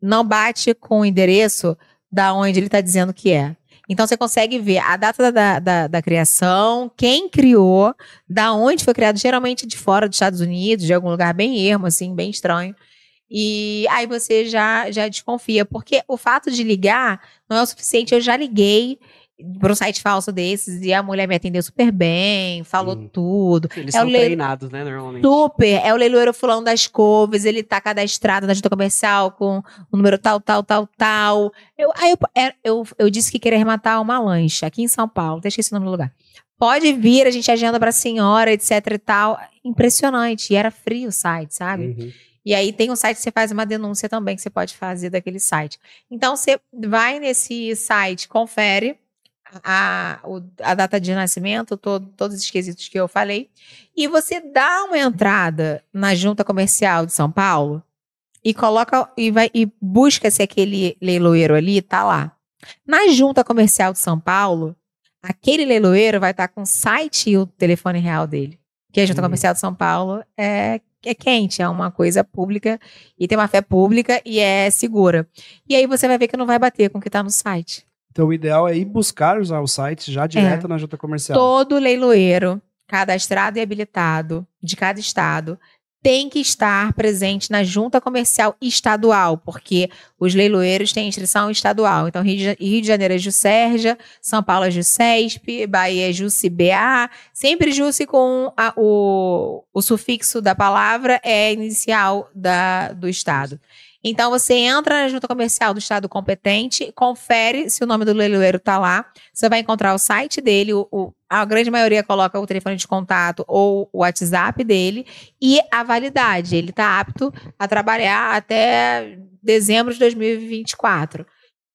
S3: Não bate com o endereço da onde ele tá dizendo que é. Então, você consegue ver a data da criação, quem criou, da onde foi criado, geralmente de fora dos Estados Unidos, de algum lugar bem ermo, assim, bem estranho. E aí você já desconfia, porque o fato de ligar não é o suficiente. Eu já liguei para um site falso desses e a mulher me atendeu super bem, falou tudo.
S2: Eles são treinados, né, normalmente.
S3: Super. É o leiloeiro fulano das couves, ele tá cadastrado na junta comercial com o número tal. Eu disse que queria arrematar uma lancha aqui em São Paulo, até esqueci o nome do lugar. Pode vir, a gente agenda pra senhora, etc e tal. Impressionante. E era frio o site, sabe? E aí tem um site que você faz uma denúncia também que você pode fazer daquele site. Então, você vai nesse site, confere a data de nascimento, todos os quesitos que eu falei, e você dá uma entrada na junta comercial de São Paulo e coloca e busca se aquele leiloeiro ali tá lá. Na junta comercial de São Paulo, aquele leiloeiro vai estar com o site e o telefone real dele. Porque a junta comercial de São Paulo é quente, é uma coisa pública e tem uma fé pública e é segura. E aí você vai ver que não vai bater com o que está no site.
S1: Então o ideal é ir buscar usar o site já direto na junta comercial.
S3: Todo leiloeiro cadastrado e habilitado de cada estado tem que estar presente na junta comercial estadual, porque os leiloeiros têm inscrição estadual. Então, Rio de Janeiro é Juscerja, São Paulo é Juscesp, Bahia é Jusce-BA, sempre Jusce com o sufixo da palavra é inicial do estado. Então, você entra na junta comercial do estado competente, confere se o nome do leiloeiro está lá, você vai encontrar o site dele, a grande maioria coloca o telefone de contato ou o WhatsApp dele e a validade. Ele está apto a trabalhar até dezembro de 2024.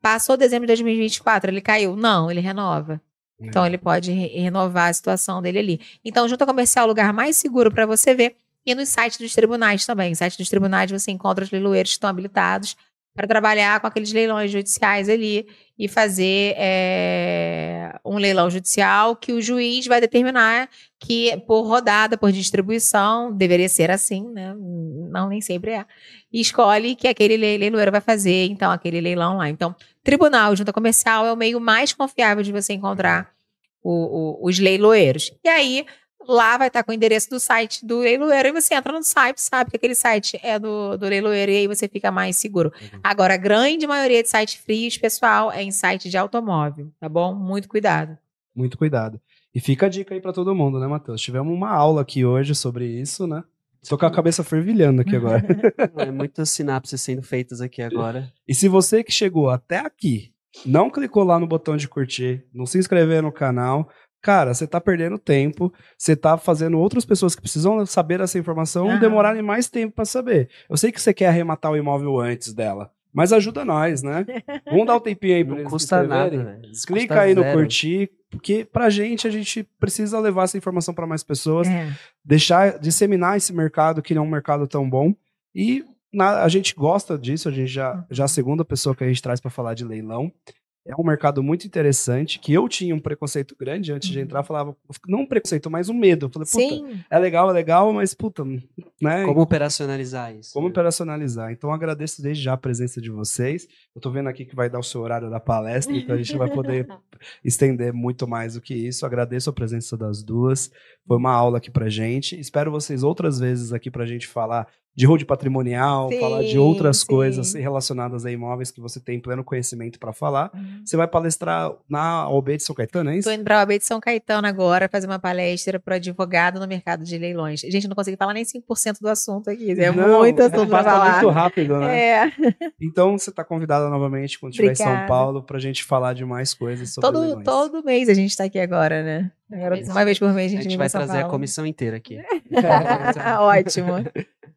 S3: Passou dezembro de 2024, ele caiu? Não, ele renova. Então, ele pode renovar a situação dele ali. Então, junta comercial é o lugar mais seguro para você ver. E nos sites dos tribunais também. No site dos tribunais você encontra os leiloeiros que estão habilitados para trabalhar com aqueles leilões judiciais ali e fazer um leilão judicial que o juiz vai determinar que por rodada, por distribuição, deveria ser assim, né? Não, nem sempre é. E escolhe que aquele leiloeiro vai fazer, então, aquele leilão lá. Então, tribunal, junta comercial é o meio mais confiável de você encontrar os leiloeiros. E aí, lá vai estar com o endereço do site do leiloeiro e você entra no site, sabe que aquele site é do leiloeiro e aí você fica mais seguro. Agora, a grande maioria de sites frios, pessoal, é em site de automóvel, tá bom? Muito cuidado.
S1: Muito cuidado. E fica a dica aí pra todo mundo, né, Matheus? Tivemos uma aula aqui hoje sobre isso, né? Tô com a cabeça fervilhando aqui agora.
S2: É muitas sinapses sendo feitas aqui agora.
S1: E se você que chegou até aqui, não clicou lá no botão de curtir, não se inscrever no canal, cara, você tá perdendo tempo, você tá fazendo outras pessoas que precisam saber essa informação demorarem mais tempo pra saber. Eu sei que você quer arrematar o imóvel antes dela, mas ajuda nós, né? Vamos dar um tempinho aí pra eles se inscreverem.
S2: Nada,
S1: clica aí no curtir, porque a gente precisa levar essa informação para mais pessoas, disseminar esse mercado, que não é um mercado tão bom, e a gente gosta disso, a gente já é a segunda pessoa que a gente traz para falar de leilão. É um mercado muito interessante, que eu tinha um preconceito grande antes de entrar, falava, não um preconceito, mas um medo. Eu falei, puta, é legal, mas puta, né?
S2: Como operacionalizar isso?
S1: Como operacionalizar? Então, eu agradeço desde já a presença de vocês. Eu tô vendo aqui que vai dar o seu horário da palestra, então a gente vai poder estender muito mais do que isso. Agradeço a presença das duas. Foi uma aula aqui pra gente. Espero vocês outras vezes aqui pra gente falar de hold patrimonial, falar de outras coisas relacionadas a imóveis que você tem pleno conhecimento para falar. Você vai palestrar na OAB de São Caetano, é isso?
S3: Estou indo para a OAB de São Caetano agora fazer uma palestra para advogado no mercado de leilões. Gente, não consegui falar nem 5% do assunto aqui. É muito assunto para falar.
S1: Muito rápido, né? Então, você está convidada novamente quando estiver em São Paulo para a gente falar de mais coisas sobre leilões.
S3: Todo mês a gente está aqui agora, né? Uma vez por mês
S2: a gente vai trazer a comissão inteira aqui.
S3: Ótimo.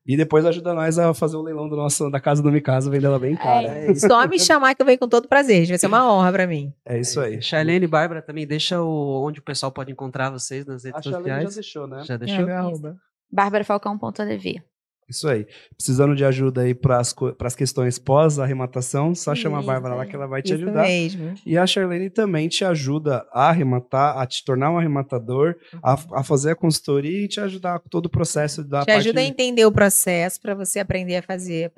S1: E depois ajuda nós a fazer o leilão da casa do Mikasa, vender ela bem cara.
S3: Só me chamar que eu venho com todo prazer. Vai ser uma honra pra mim.
S1: É isso aí.
S2: Charlene e Bárbara também, deixa onde o pessoal pode encontrar vocês nas redes sociais. A Charlene
S1: já deixou, né?
S2: Já deixou?
S4: BárbaraFalcão.tv.
S1: Isso aí. Precisando de ajuda aí para as questões pós-arrematação, só chama a Bárbara lá que ela vai te ajudar.
S3: Mesmo.
S1: E a Charlene também te ajuda a arrematar, a te tornar um arrematador, a fazer a consultoria e te ajudar com todo o processo da
S3: Te ajuda a entender o processo para você aprender a fazer,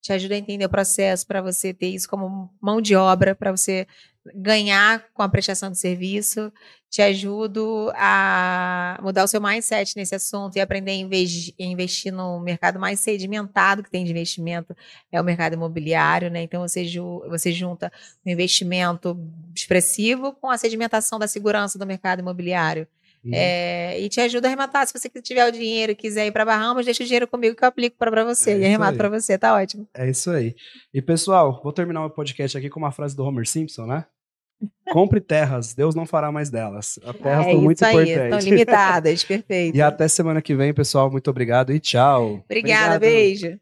S3: te ajuda a entender o processo para você ter isso como mão de obra, para você ganhar com a prestação de serviço, te ajudo a mudar o seu mindset nesse assunto e aprender a investir no mercado mais sedimentado que tem de investimento, é o mercado imobiliário, né? Então você junta um investimento expressivo com a sedimentação da segurança do mercado imobiliário. E te ajuda a arrematar. Se você tiver o dinheiro e quiser ir para Bahamas, deixa o dinheiro comigo que eu aplico para você e arremato para você, tá ótimo.
S1: É isso aí. E pessoal, vou terminar o podcast aqui com uma frase do Homer Simpson, né? Compre terras, Deus não fará mais delas. As terras estão muito importantes.
S3: Estão limitadas, perfeito.
S1: E até semana que vem, pessoal. Muito obrigado e tchau.
S3: Obrigada, beijo.